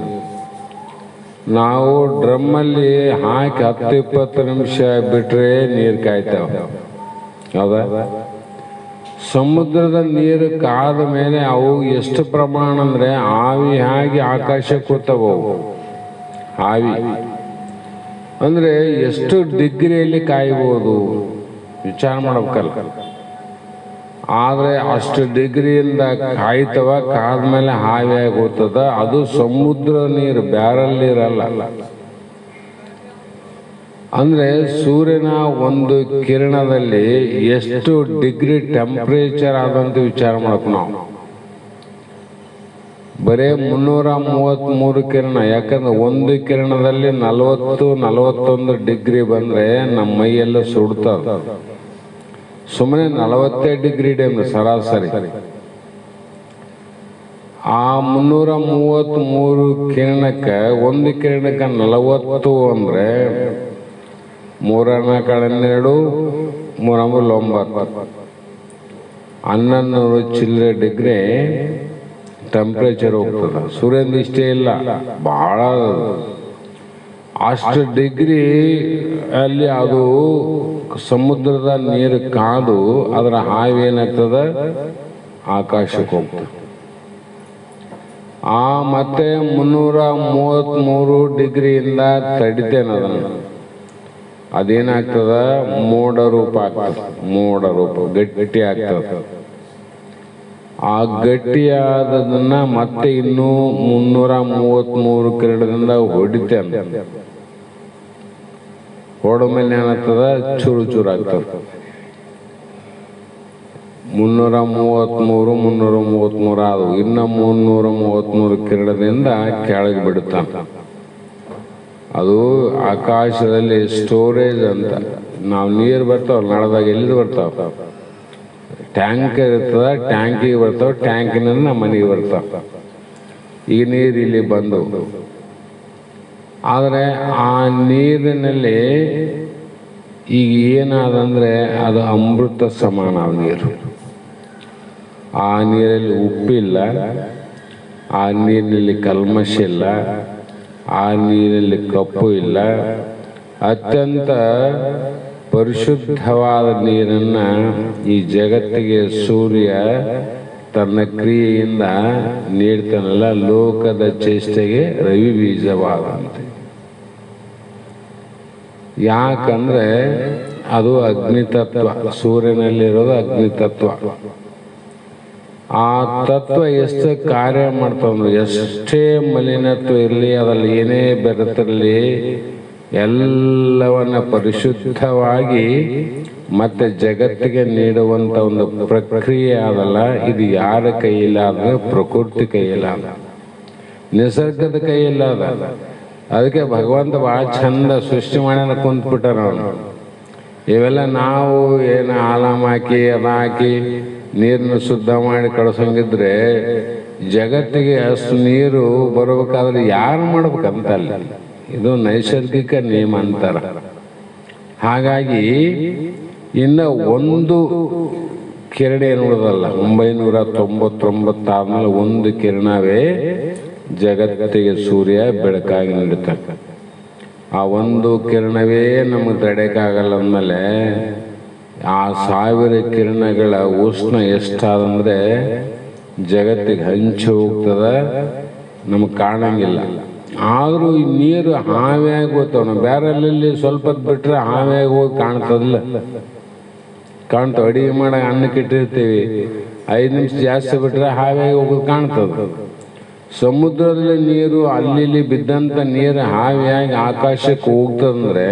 ನಾವು ಡ್ರಮ್ಮಲ್ಲಿ ಹಾಕಿ 10-20 ನಿಮಿಷ ಬಿಟ್ರೆ ನೀರು ಕಾಯ್ತಾವ. ಹೌದಾ? ಸಮುದ್ರದ ನೀರು ಕಾದ ಮೇಲೆ ಅವು ಎಷ್ಟು ಪ್ರಮಾಣ ಅಂದ್ರೆ ಆವಿ ಆಗಿ ಆಕಾಶಕ್ಕೆ ಕೂತವು. ಆವಿ ಅಂದ್ರೆ ಎಷ್ಟು ಡಿಗ್ರಿಯಲ್ಲಿ ಕಾಯ್ಬೋದು ವಿಚಾರ ಮಾಡ್ಬೇಕಲ್ಲ. ಆದರೆ ಅಷ್ಟು ಡಿಗ್ರಿಯಿಂದ ಕಾಯ್ತವ, ಕಾದ್ಮೇಲೆ ಆವಿಯಾಗಿ ಹೋಗ್ತದ. ಅದು ಸಮುದ್ರ ನೀರು, ಬ್ಯಾರಲ್ ನೀರಲ್ಲ. ಅಂದ್ರೆ ಸೂರ್ಯನ ಒಂದು ಕಿರಣದಲ್ಲಿ ಎಷ್ಟು ಡಿಗ್ರಿ ಟೆಂಪರೇಚರ್ ಆದಂತ ವಿಚಾರ ಮಾಡಬೇಕು ನಾವು. ಬರೇ 333 ಕಿರಣ. ಯಾಕಂದ್ರೆ ಒಂದು ಕಿರಣದಲ್ಲಿ 40-41 ಡಿಗ್ರಿ ಬಂದ್ರೆ ನಮ್ಮ ಮೈಯೆಲ್ಲ ಸುಡ್ತದ. ಸುಮ್ಮನೆ 40 ಡಿಗ್ರಿ ಸರಾಸರಿ. ಆ 333 ಕಿರಣಕ್ಕೆ ಒಂದು ಕಿರಣಕ್ಕೆ 40 ಅಂದ್ರೆ 3×4 3×9 1100 ಚಿಲ್ಲರೆ ಡಿಗ್ರಿ ಟೆಂಪ್ರೇಚರ್ ಹೋಗ್ತದೆ. ಸೂರ್ಯನ ಇಷ್ಟೇ ಇಲ್ಲ, ಬಹಳ ಅಷ್ಟು ಡಿಗ್ರಿ ಅಲ್ಲಿ ಅದು ಸಮುದ್ರದ ನೀರು ಕಾದು ಅದರ ಹಾವು ಏನಾಗ್ತದೆ? ಆಕಾಶಕ್ಕೆ ಹೋಗ್ತದೆ. ಆ ಮತ್ತೆ 333 ಡಿಗ್ರಿಯಿಂದ ತಡಿತೇನೆ ಅದನ್ನು. ಅದೇನಾಗ್ತದ? ಮೋಡ ರೂಪ ಆಗ್ತದೆ. ಮೋಡ ರೂಪ ಗಟ್ಟಿ ಆಗ್ತದೆ. ಆ ಗಟ್ಟಿಯಾದದನ್ನ ಮತ್ತೆ ಇನ್ನೂ 333 ಕಿರಣದಿಂದ ಹೊಡಿತೇನೆ. ಹೊಡ ಮೇಲೆ ಏನಾಗ್ತದ? ಚೂರು ಚೂರು ಆಗ್ತದೆ. 333 ಆದವು. ಇನ್ನು 333 ಕಿರಣದಿಂದ ಕೆಳಗೆ ಬಿಡುತ್ತಾನೆ. ಅದು ಆಕಾಶದಲ್ಲಿ ಸ್ಟೋರೇಜ್ ಅಂತ. ನಾವು ನೀರು ಬರ್ತಾವ ನಳದಾಗ, ಎಲ್ಲಿದು ಬರ್ತಾವ? ಟ್ಯಾಂಕರ್ ಇರ್ತದ, ಟ್ಯಾಂಕಿಗೆ ಬರ್ತಾವ, ಟ್ಯಾಂಕಿನಿಂದ ನಮ್ಮ ಮನೆಗೆ ಬರ್ತಾವ. ಈ ನೀರು ಇಲ್ಲಿ ಬಂದು, ಆದರೆ ಆ ನೀರಿನಲ್ಲಿ ಈಗ ಏನಾದಂದ್ರೆ ಅದು ಅಮೃತ ಸಮಾನ. ನೀರು ಆ ನೀರಲ್ಲಿ ಉಪ್ಪಿಲ್ಲ, ಆ ನೀರಿನಲ್ಲಿ ಕಲ್ಮಶ ಇಲ್ಲ, ಆ ನೀರಲ್ಲಿ ಕಪ್ಪು ಇಲ್ಲ. ಅತ್ಯಂತ ಪರಿಶುದ್ಧವಾದ ನೀರನ್ನು ಈ ಜಗತ್ತಿಗೆ ಸೂರ್ಯ ತನ್ನ ಕ್ರಿಯೆಯಿಂದ ನೀಡ್ತಾನಲ್ಲ, ಲೋಕದ ಚೇಷ್ಟೆಗೆ ರವಿ ಬೀಜವಾದಂತೆ. ಯಾಕಂದ್ರೆ ಅದು ಅಗ್ನಿತತ್ವ, ಸೂರ್ಯನಲ್ಲಿರೋದು ಅಗ್ನಿತತ್ವ. ಆ ತತ್ವ ಎಷ್ಟು ಕಾರ್ಯ ಮಾಡ್ತಾವ, ಎಷ್ಟೇ ಮಲಿನತ್ವ ಇರಲಿ, ಅದರಲ್ಲಿ ಏನೇ ಬೆರೆತಿರಲಿ, ಎಲ್ಲವನ್ನ ಪರಿಶುದ್ಧವಾಗಿ ಮತ್ತೆ ಜಗತ್ತಿಗೆ ನೀಡುವಂತ ಒಂದು ಪ್ರಕ್ರಿಯೆ ಅದಲ್ಲ. ಇದು ಯಾರ ಕೈಯಿಲ್ಲ, ಪ್ರಕೃತಿ ಕೈಯಿಲ್ಲ, ನಿಸರ್ಗದ ಕೈಯಿಲ್ಲ. ಅದಕ್ಕೆ ಭಗವಂತ ಭಾಳ ಚಂದ ಸೃಷ್ಟಿ ಮಾಡ್ಯಾನ ಕುಂತ್ಬಿಟ್ಟಾರ ಅವನು. ಇವೆಲ್ಲ ನಾವು ಏನು ಆಲಾಮ್ ಹಾಕಿ ಅದ ಹಾಕಿ ನೀರನ್ನು ಶುದ್ಧ ಮಾಡಿ ಕಳಿಸಂಗಿದ್ರೆ ಜಗತ್ತಿಗೆ ಅಷ್ಟು ನೀರು ಬರಬೇಕಾದ್ರೆ ಯಾರು ಮಾಡ್ಬೇಕಂತಲ್ಲ. ಇದು ನೈಸರ್ಗಿಕ ನಿಯಮ ಅಂತಾರ. ಹಾಗಾಗಿ ಇನ್ನು ಒಂದು ಕಿರಣ ಏನು ಉಳಿದಲ್ಲ. 999 ಆದ್ಮೇಲೆ ಒಂದು ಕಿರಣವೇ ಜಗತ್ತಿಗೆ ಸೂರ್ಯ ಬೆಳಕಾಗಿ ನೀಡುತ್ತಾನೆ. ಆ ಒಂದು ಕಿರಣವೇ ನಮಗೆ ತಡೆಯಕ್ಕಾಗಲ್ಲ ಅಂದಮೇಲೆ ಆ 1000 ಕಿರಣಗಳ ಉಷ್ಣ ಎಷ್ಟಾದಂದ್ರೆ ಜಗತ್ತಿಗೆ ಹಂಚಿ ಹೋಗ್ತದ, ನಮಗೆ ಕಾಣಂಗಿಲ್ಲ. ಆದರೂ ಈ ನೀರು ಹಾವಿಯಾಗಿ ಹೋಗ್ತಾವ. ಬೇರೆಲ್ಲಿ ಸ್ವಲ್ಪ ಬಿಟ್ರೆ ಹಾವಿಯಾಗಿ ಹೋಗಿ ಕಾಣ್ತದಿಲ್ಲ, ಕಾಣ್ತಾವ. ಅಡಿಗೆ ಮಾಡಾಗ ಅನ್ನಕ್ಕೆ ಇಟ್ಟಿರ್ತೀವಿ, 5 ನಿಮಿಷ ಜಾಸ್ತಿ ಬಿಟ್ರೆ ಹಾವಿಯಾಗಿ ಹೋಗೋದು ಕಾಣ್ತದ. ಸಮುದ್ರದಲ್ಲಿ ನೀರು ಅಲ್ಲಿ ಬಿದ್ದಂಥ ನೀರು ಹಾವಿಯಾಗಿ ಆಕಾಶಕ್ಕೆ ಹೋಗ್ತದಂದ್ರೆ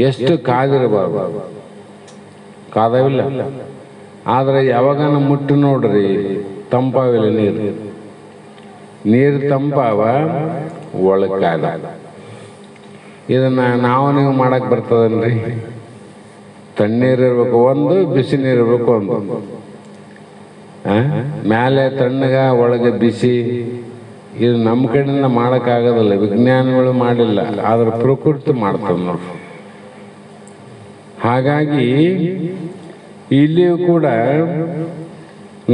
ಎಷ್ಟು ಕಾದಿರಬಾರ್ದು, ಕಾದವಿಲ್ಲ. ಆದರೆ ಯಾವಾಗ ಮುಟ್ಟು ನೋಡ್ರಿ, ತಂಪಾವಿಲ್ಲ ನೀರು ತಂಪಾವ, ಒಳಕಾದ. ಇದನ್ನ ನೀವು ಮಾಡಕ್ ಬರ್ತದನ್ರಿ? ತಣ್ಣೀರು ಇರ್ಬೇಕು ಒಂದು, ಬಿಸಿ ನೀರು ಇರ್ಬೇಕು ಒಂದು. ಮೇಲೆ ತಣ್ಣಗ ಒಳಗೆ ಬಿಸಿ. ಇದು ನಮ್ಮ ಕಡೆಯಿಂದ ಮಾಡೋಕ್ಕಾಗೋದಿಲ್ಲ, ವಿಜ್ಞಾನಿಗಳು ಮಾಡಿಲ್ಲ, ಆದ್ರೆ ಪ್ರಕೃತಿ ಮಾಡ್ತದೆ ನೋಡ್ರಿ. ಹಾಗಾಗಿ ಇಲ್ಲಿಯೂ ಕೂಡ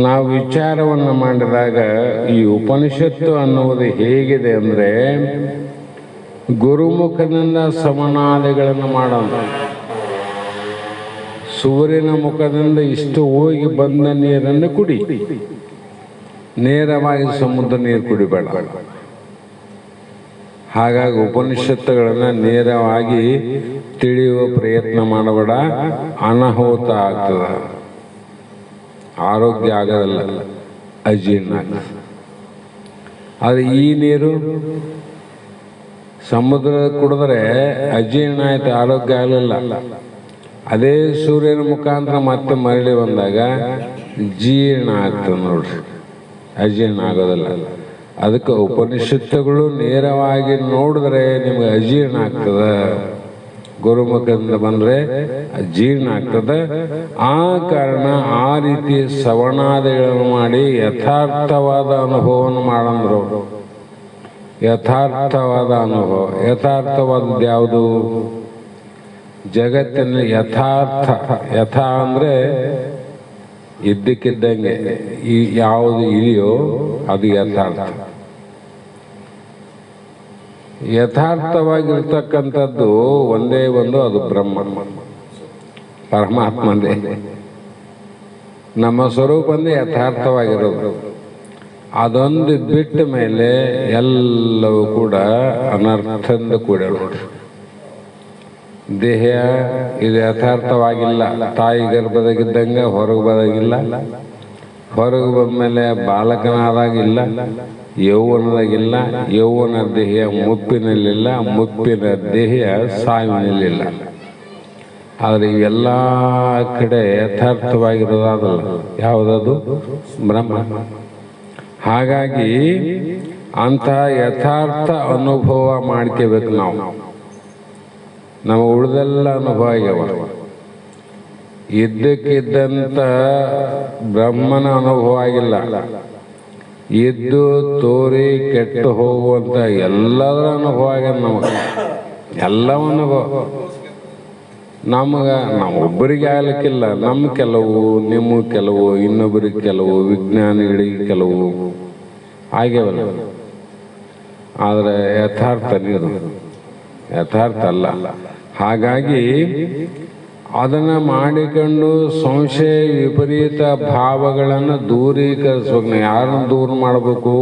ನಾವು ವಿಚಾರವನ್ನು ಮಾಡಿದಾಗ ಈ ಉಪನಿಷತ್ತು ಅನ್ನುವುದು ಹೇಗಿದೆ ಅಂದರೆ, ಗುರುಮುಖದಿಂದ ಸಮನಾದಿಗಳನ್ನು ಮಾಡೋಣ. ಸೂರ್ಯನ ಮುಖದಿಂದ ಇಷ್ಟು ಹೋಗಿ ಬಂದ ನೀರನ್ನು ಕುಡಿ, ನೇರವಾಗಿ ಸಮುದ್ರ ನೀರು ಕುಡಿಬೇಡ. ಹಾಗಾಗಿ ಉಪನಿಷತ್ತುಗಳನ್ನು ನೇರವಾಗಿ ತಿಳಿಯುವ ಪ್ರಯತ್ನ ಮಾಡಬೇಡ, ಅನಾಹುತ ಆಗ್ತದೆ, ಆರೋಗ್ಯ ಆಗೋದಿಲ್ಲ, ಅಜೀರ್ಣ. ಆದರೆ ಈ ನೀರು ಸಮುದ್ರ ಕುಡಿದ್ರೆ ಅಜೀರ್ಣ ಆಯ್ತು, ಆರೋಗ್ಯ ಆಗಲಿಲ್ಲ. ಅದೇ ಸೂರ್ಯನ ಮುಖಾಂತರ ಮತ್ತೆ ಮರಳಿ ಬಂದಾಗ ಜೀರ್ಣ ಆಗ್ತದೆ ನೋಡ್ರಿ, ಅಜೀರ್ಣ ಆಗೋದಿಲ್ಲ. ಅದಕ್ಕೆ ಉಪನಿಷತ್ತುಗಳು ನೇರವಾಗಿ ನೋಡಿದ್ರೆ ನಿಮ್ಗೆ ಅಜೀರ್ಣ ಆಗ್ತದೆ, ಗುರುಮುಖದಿಂದ ಬಂದರೆ ಜೀರ್ಣ ಆಗ್ತದೆ. ಆ ಕಾರಣ ಆ ರೀತಿ ಶ್ರವಣಾದಿಗಳನ್ನು ಮಾಡಿ ಯಥಾರ್ಥವಾದ ಅನುಭವವನ್ನು ಮಾಡಂದ್ರು. ಯಥಾರ್ಥವಾದ ಅನುಭವ, ಯಥಾರ್ಥವಾದದ್ದು ಯಾವುದು? ಜಗತ್ತಿನಲ್ಲಿ ಯಥಾ ಅಂದರೆ ಇದ್ದಕ್ಕಿದ್ದಂಗೆ ಈ ಯಾವುದು ಇದೆಯೋ ಅದು ಯಥಾರ್ಥ. ಯಥಾರ್ಥವಾಗಿರ್ತಕ್ಕಂಥದ್ದು ಒಂದೇ ಒಂದು, ಅದು ಬ್ರಹ್ಮ, ಪರಮಾತ್ಮಂದೇ. ನಮ್ಮ ಸ್ವರೂಪಂದೇ ಯಥಾರ್ಥವಾಗಿರೋದು. ಅದೊಂದು ಬಿಟ್ಟ ಮೇಲೆ ಎಲ್ಲವೂ ಕೂಡ ಅನರ್ಥದಿಂದ ಕೂಡಿರೋದು. ದೇಹ ಇದು ಯಥಾರ್ಥವಾಗಿಲ್ಲ. ತಾಯಿ ಗರ್ಭದಾಗಿದ್ದಂಗೆ ಹೊರಗೆ ಬರೋದಿಲ್ಲ, ಹೊರಗೆ ಬಂದಮೇಲೆ ಬಾಲಕನಾದಾಗಿಲ್ಲ, ಯೌವನದಾಗಿಲ್ಲ, ಯೌವನ ದೇಹ ಮುಪ್ಪಿನಲ್ಲಿಲ್ಲ, ಮುಪ್ಪಿನ ದೇಹ ಸಾವಿನಲ್ಲಿಲ್ಲ. ಆದರೆ ಇವೆಲ್ಲ ಕಡೆ ಯಥಾರ್ಥವಾಗಿರೋದಾದಲ್ಲ, ಯಾವುದದು? ಬ್ರಹ್ಮ. ಹಾಗಾಗಿ ಅಂಥ ಯಥಾರ್ಥ ಅನುಭವ ಮಾಡ್ಕೋಬೇಕು ನಾವು. ನಮ್ಮ ಉಳಿದೆಲ್ಲ ಅನುಭವ ಆಗ್ಯಾವ. ಇದ್ದಕ್ಕಿದ್ದಂಥ ಬ್ರಹ್ಮನ ಅನುಭವ ಆಗಿಲ್ಲ. ಇದ್ದು ತೋರಿ ಕೆಟ್ಟು ಹೋಗುವಂಥ ಎಲ್ಲದರ ಅನುಭವ ಆಗ್ಯದ ನಮಗೆ. ಎಲ್ಲ ಅನುಭವ ಒಬ್ಬರಿಗೆ ಆಗ್ಲಿಕ್ಕಿಲ್ಲ, ನಮ್ಮ ಕೆಲವು, ನಿಮ್ಮ ಕೆಲವು, ಇನ್ನೊಬ್ಬರಿಗೆ ಕೆಲವು, ವಿಜ್ಞಾನಿಗಳಿಗೆ ಕೆಲವು ಆಗ್ಯವಲ್ಲ. ಆದರೆ ಯಥಾರ್ಥ ನೀರು ಯಥಾರ್ಥ ಅಲ್ಲ. ಹಾಗಾಗಿ ಅದನ್ನು ಮಾಡಿಕೊಂಡು ಸಂಶಯ ವಿಪರೀತ ಭಾವಗಳನ್ನು ದೂರೀಕರಿಸ್ಬೇಕು. ಯಾರನ್ನು ದೂರ ಮಾಡಬೇಕು?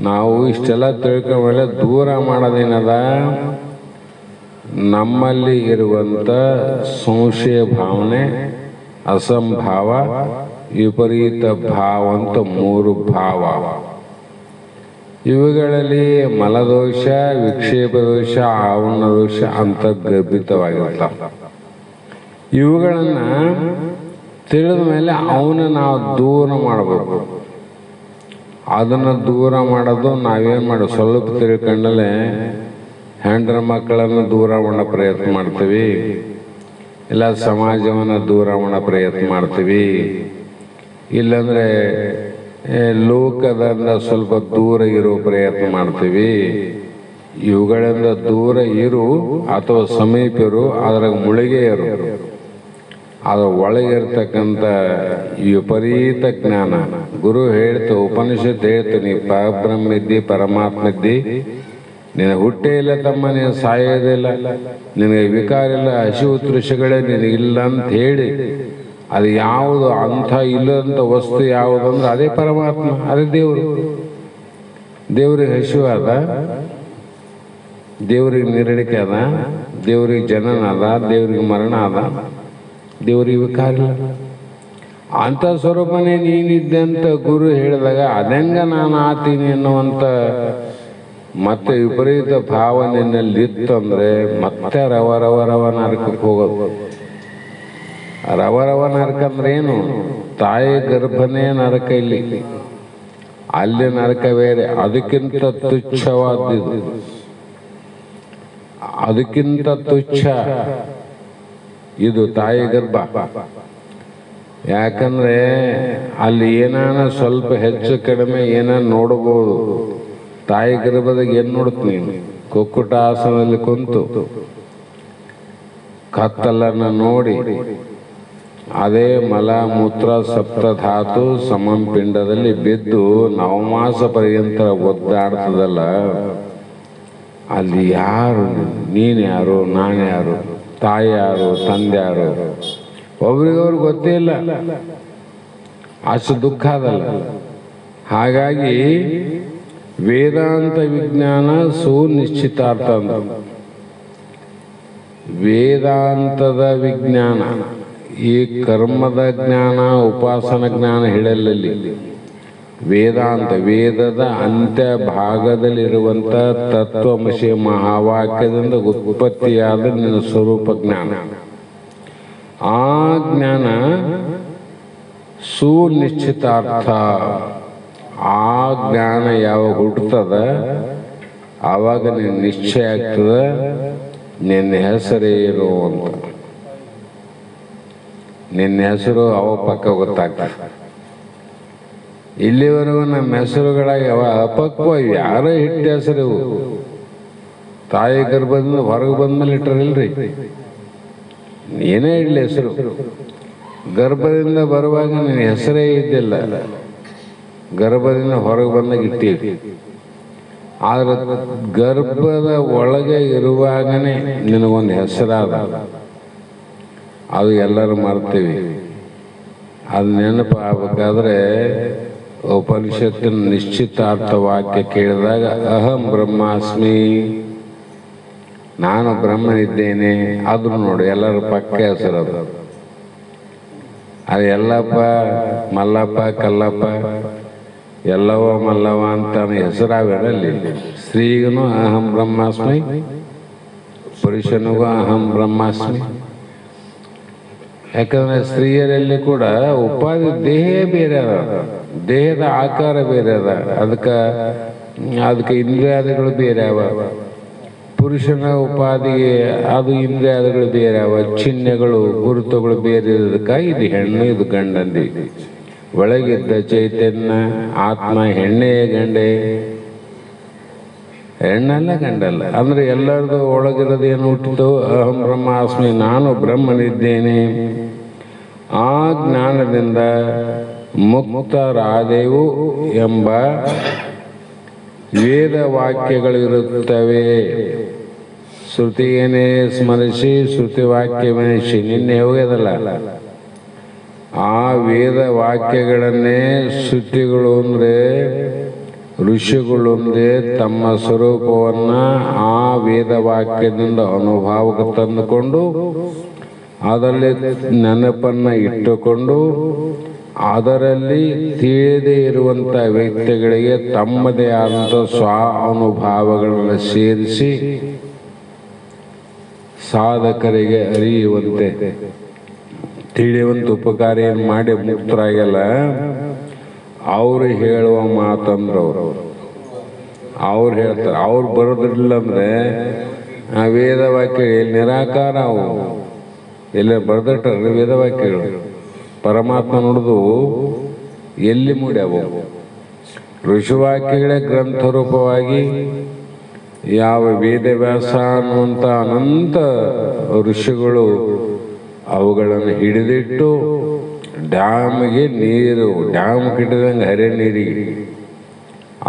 ನಾವು ಇಷ್ಟೆಲ್ಲ ತಿಳ್ಕೊಂಡ್ಮೇಲೆ ದೂರ ಮಾಡೋದೇನದ? ನಮ್ಮಲ್ಲಿ ಇರುವಂಥ ಸಂಶಯ ಭಾವನೆ, ಅಸಂಭಾವ, ವಿಪರೀತ ಭಾವ ಅಂತ 3 ಭಾವ. ಇವುಗಳಲ್ಲಿ ಮಲದೋಷ, ವಿಕ್ಷೇಪ ದೋಷ, ಆವರಣ ದೋಷ ಅಂತರ್ಗರ್ಭಿತವಾಗಿರ್ತಾವೆ. ಇವುಗಳನ್ನು ತಿಳಿದ ಮೇಲೆ ಅವನ್ನ ನಾವು ದೂರ ಮಾಡಬೇಕು. ಅದನ್ನು ದೂರ ಮಾಡೋದು ನಾವೇನು ಮಾಡೋದು? ಸ್ವಲ್ಪ ತಿಳ್ಕೊಂಡಲೆ ಹೆಂಡ್ರ ಮಕ್ಕಳನ್ನು ದೂರ ಮಾಡೋ ಪ್ರಯತ್ನ ಮಾಡ್ತೀವಿ, ಇಲ್ಲ ಸಮಾಜವನ್ನು ದೂರ ಮಾಡೋ ಪ್ರಯತ್ನ ಮಾಡ್ತೀವಿ, ಇಲ್ಲಾಂದರೆ ಲೋಕದಿಂದ ಸ್ವಲ್ಪ ದೂರ ಇರೋ ಪ್ರಯತ್ನ ಮಾಡ್ತೀವಿ. ಇವುಗಳಿಂದ ದೂರ ಇರು ಅಥವಾ ಸಮೀಪ ಇರು, ಅದ್ರಾಗ ಮುಳುಗೆ ಇರು. ಅದರ ಒಳಗಿರ್ತಕ್ಕಂಥ ವಿಪರೀತ ಜ್ಞಾನ ಗುರು ಹೇಳ್ತು, ಉಪನಿಷತ್ ಹೇಳ್ತು, ನೀ ಪರಬ್ರಹ್ಮ ಇದ್ದಿ, ಪರಮಾತ್ಮ ಇದ್ದಿ, ನಿನಗೆ ಹುಟ್ಟೇ ಇಲ್ಲ ತಮ್ಮ, ನೀನು ಸಾಯೋದಿಲ್ಲ, ನಿನಗೆ ವಿಕಾರ ಇಲ್ಲ, ಹಸಿವು ತೃಷಗಳೇ ನಿನಗಿಲ್ಲ ಅಂತ ಹೇಳಿ, ಅದು ಯಾವುದು ಅಂಥ ಇಲ್ಲದಂಥ ವಸ್ತು ಯಾವುದಂದ್ರೆ ಅದೇ ಪರಮಾತ್ಮ, ಅದೇ ದೇವರು. ದೇವ್ರಿಗೆ ಹಸಿವು ಅದ, ದೇವ್ರಿಗೆ ನಿರಳಿಕೆ ಅದ, ದೇವ್ರಿಗೆ ಜನನ ಅದ, ದೇವ್ರಿಗೆ ಮರಣ ಅದ, ದೇವ್ರಿಗೆ ವಿಕಾರ ಇಲ್ಲ. ಅಂಥ ಸ್ವರೂಪನೇ ನೀನಿದ್ದೆ ಅಂತ ಗುರು ಹೇಳಿದಾಗ ಅದಂಗ ನಾನು ಆತೀನಿ ಅನ್ನುವಂಥ ಮತ್ತೆ ವಿಪರೀತ ಭಾವ ನಿನ್ನಲ್ಲಿ ಇತ್ತಂದ್ರೆ ಮತ್ತೆ ರವ ನರಕಕ್ಕೆ ಹೋಗೋದು. ರವ ನರಕ ಅಂದ್ರೆ ಏನು? ತಾಯಿ ಗರ್ಭನೇ ನರಕ. ಇಲ್ಲಿ ಅಲ್ಲಿ ನರಕ ಬೇರೆ, ಅದಕ್ಕಿಂತ ತುಚ್ಛವಾದ್ದು, ಅದಕ್ಕಿಂತ ತುಚ್ಛ ಇದು ತಾಯಿ ಗರ್ಭ. ಯಾಕಂದ್ರೆ ಅಲ್ಲಿ ಏನಾನ ಸ್ವಲ್ಪ ಹೆಚ್ಚು ಕಡಿಮೆ ಏನಾನ ನೋಡಬಹುದು. ತಾಯಿ ಗರ್ಭದಾಗ ಏನು ನೋಡುತ್ತ ನೀನು? ಕುಕ್ಕುಟ ಆಸನದಲ್ಲಿ ಕುಂತು ಕತ್ತಲನ್ನು ನೋಡಿ ಅದೇ ಮಲ ಮೂತ್ರ ಸಪ್ತಧಾತು ಸಮಂ ಪಿಂಡದಲ್ಲಿ ಬಿದ್ದು ನವಮಾಸ ಪರ್ಯಂತ ಒದ್ದಾಡ್ತದಲ್ಲ, ಅಲ್ಲಿ ಯಾರು? ನೀನು ಯಾರು? ನಾನು ಯಾರು? ತಾಯಿ ಯಾರು? ತಂದೆ ಯಾರು? ಒಬ್ರಿಗವ್ರು ಗೊತ್ತೇ ಇಲ್ಲ. ಅಷ್ಟು ದುಃಖ ಅದಲ್ಲ. ಹಾಗಾಗಿ ವೇದಾಂತ ವಿಜ್ಞಾನ ಸುನಿಶ್ಚಿತಾರ್ಥ ಅಂತ. ವೇದಾಂತದ ವಿಜ್ಞಾನ ಈ ಕರ್ಮದ ಜ್ಞಾನ, ಉಪಾಸನ ಜ್ಞಾನ ಹೇಳಲ್ಲಿ. ವೇದಾಂತ ವೇದದ ಅಂತ್ಯ ಭಾಗದಲ್ಲಿರುವಂಥ ತತ್ವಮಸಿ ಮಹಾವಾಕ್ಯದಿಂದ ಉತ್ಪತ್ತಿಯಾದ ನಿನ್ನ ಸ್ವರೂಪ ಜ್ಞಾನ. ಆ ಜ್ಞಾನ ಸುನಿಶ್ಚಿತಾರ್ಥ. ಆ ಜ್ಞಾನ ಯಾವಾಗ ಹುಟ್ಟುತ್ತದ ಆವಾಗ ನಿನ್ನ ನಿಶ್ಚಯ ಆಗ್ತದ ನಿನ್ನ ಹೆಸರೇನು ಅಂತ. ನಿನ್ನ ಹೆಸರು ಅವ ಪಕ್ಕ ಗೊತ್ತಾಗ್ತದೆ. ಇಲ್ಲಿವರೆಗೂ ನಮ್ಮ ಹೆಸರುಗಳಾಗಿ ಅವ ಅಪಕ್ವ, ಯಾರೋ ಹಿಟ್ಟ ಹೆಸರು. ತಾಯಿ ಗರ್ಭದಿಂದ ಹೊರಗೆ ಬಂದ್ಮೇಲೆ ಇಟ್ಟರಿಲ್ರಿ, ಏನೇ ಇಡಲಿ ಹೆಸರು. ಗರ್ಭದಿಂದ ಬರುವಾಗ ನಿನ್ನ ಹೆಸರೇ ಇದ್ದಿಲ್ಲ, ಗರ್ಭದಿಂದ ಹೊರಗೆ ಬಂದಾಗ ಇಟ್ಟೀವಿ. ಆದ್ರೆ ಗರ್ಭದ ಒಳಗೆ ಇರುವಾಗನೇ ನಿನಗೊಂದು ಹೆಸರಾದ, ಅದು ಎಲ್ಲರೂ ಮರ್ತೀವಿ. ಅದು ನೆನಪು ಆಗ್ಬೇಕಾದ್ರೆ ಉಪನಿಷತ್ತಿನ ನಿಶ್ಚಿತಾರ್ಥ ವಾಕ್ಯ ಕೇಳಿದಾಗ ಅಹಂ ಬ್ರಹ್ಮಾಸ್ಮಿ, ನಾನು ಬ್ರಹ್ಮನಿದ್ದೇನೆ. ಅದು ನೋಡಿ ಎಲ್ಲರ ಪಕ್ಕ ಹೆಸರದು. ಅದು ಎಲ್ಲಪ್ಪ, ಮಲ್ಲಪ್ಪ, ಕಲ್ಲಪ್ಪ, ಎಲ್ಲವ ಮಲ್ಲವ ಅಂತ ಹೆಸರಾವೇನಲ್ಲಿ. ಸ್ತ್ರೀಗೂ ಅಹಂ ಬ್ರಹ್ಮಾಸ್ಮಿ, ಪುರುಷನಿಗೂ ಅಹಂ ಬ್ರಹ್ಮಾಸ್ಮಿ. ಯಾಕಂದ್ರೆ ಸ್ತ್ರೀಯರಲ್ಲಿ ಕೂಡ ಉಪಾಧಿ ದೇಹ ಬೇರೆ ಅದ, ದೇಹದ ಆಕಾರ ಬೇರೆ ಅದ, ಅದಕ್ಕೆ ಇಂದ್ರಿಯಾದಿಗಳು ಬೇರೆ ಅವ. ಪುರುಷನ ಉಪಾಧಿಗೆ ಅದು ಇಂದ್ರಿಯಾದಿಗಳು ಬೇರೆ ಅವ, ಚಿಹ್ನೆಗಳು ಗುರುತುಗಳು ಬೇರೆ ಇರೋದಕ್ಕಾಗಿ ಇದು ಹೆಣ್ಣು, ಇದು ಗಂಡಂದಿ. ಒಳಗಿದ್ದ ಚೈತನ್ಯ ಆತ್ಮ ಹೆಣ್ಣೆ ಗಂಡೆ. ಹೆಣ್ಣಲ್ಲ ಗಂಡಲ್ಲ. ಅಂದ್ರೆ ಎಲ್ಲರದು ಒಳಗಿರೋದು ಏನು ಹುಟ್ಟಿತು? ಅಹಂ ಬ್ರಹ್ಮಾಸ್ಮಿ, ನಾನು ಬ್ರಹ್ಮನಿದ್ದೇನೆ. ಆ ಜ್ಞಾನದಿಂದ ಮುಕ್ತರಾದೆವು ಎಂಬ ವೇದ ವಾಕ್ಯಗಳಿರುತ್ತವೆ. ಶ್ರುತಿಯನ್ನೇ ಸ್ಮರಿಸಿ ಶ್ರುತಿ ವಾಕ್ಯವನಿಸಿ ನಿನ್ನೆ ಹೋಗ್ಯದಲ್ಲ, ಆ ವೇದ ವಾಕ್ಯಗಳನ್ನೇ ಶ್ರುತಿಗಳು ಅಂದರೆ ಋಷಿಗಳು ಅಂದರೆ ತಮ್ಮ ಸ್ವರೂಪವನ್ನು ಆ ವೇದ ವಾಕ್ಯದಿಂದ ಅನುಭವಕ್ಕೆ ತಂದುಕೊಂಡು ಅದರಲ್ಲಿ ನೆನಪನ್ನು ಇಟ್ಟುಕೊಂಡು ಅದರಲ್ಲಿ ತಿಳಿದೇ ಇರುವಂಥ ವ್ಯಕ್ತಿಗಳಿಗೆ ತಮ್ಮದೇ ಆದಂಥ ಸ್ವ ಅನುಭವಗಳನ್ನು ಸೇರಿಸಿ ಸಾಧಕರಿಗೆ ಅರಿಯುವಂತೆ ತಿಳಿಯುವಂಥ ಉಪಕಾರ ಏನು ಮಾಡಿ ಮುಕ್ತರಾಗಲ್ಲ. ಅವರು ಹೇಳುವ ಮಾತಂದ್ರೆ ಅವ್ರು ಹೇಳ್ತಾರೆ. ಅವ್ರು ಬರೋದಿಲ್ಲ ಅಂದರೆ ಆ ವೇದವಾಕ್ಯ ನಿರಾಕಾರ ಅವು ಎಲ್ಲ ಬರೆದಿಟ್ಟಾರೆ ವೇದವಾಕ್ಯಗಳು. ಪರಮಾತ್ಮ ನೋಡಿದು ಎಲ್ಲಿ ಮೂಡ್ಯಾವು? ಋಷಿವಾಕ್ಯಗಳೇ ಗ್ರಂಥ ರೂಪವಾಗಿ ಯಾವ ವೇದವ್ಯಾಸ ಅನ್ನುವಂಥ ಅನಂತ ಋಷಿಗಳು ಅವುಗಳನ್ನು ಹಿಡಿದಿಟ್ಟು ಡ್ಯಾಮ್ಗೆ ನೀರು, ಡ್ಯಾಮ್ ಕಿಟ್ಟಿದಂಗೆ ಹರೆ ನೀರಿಗೆ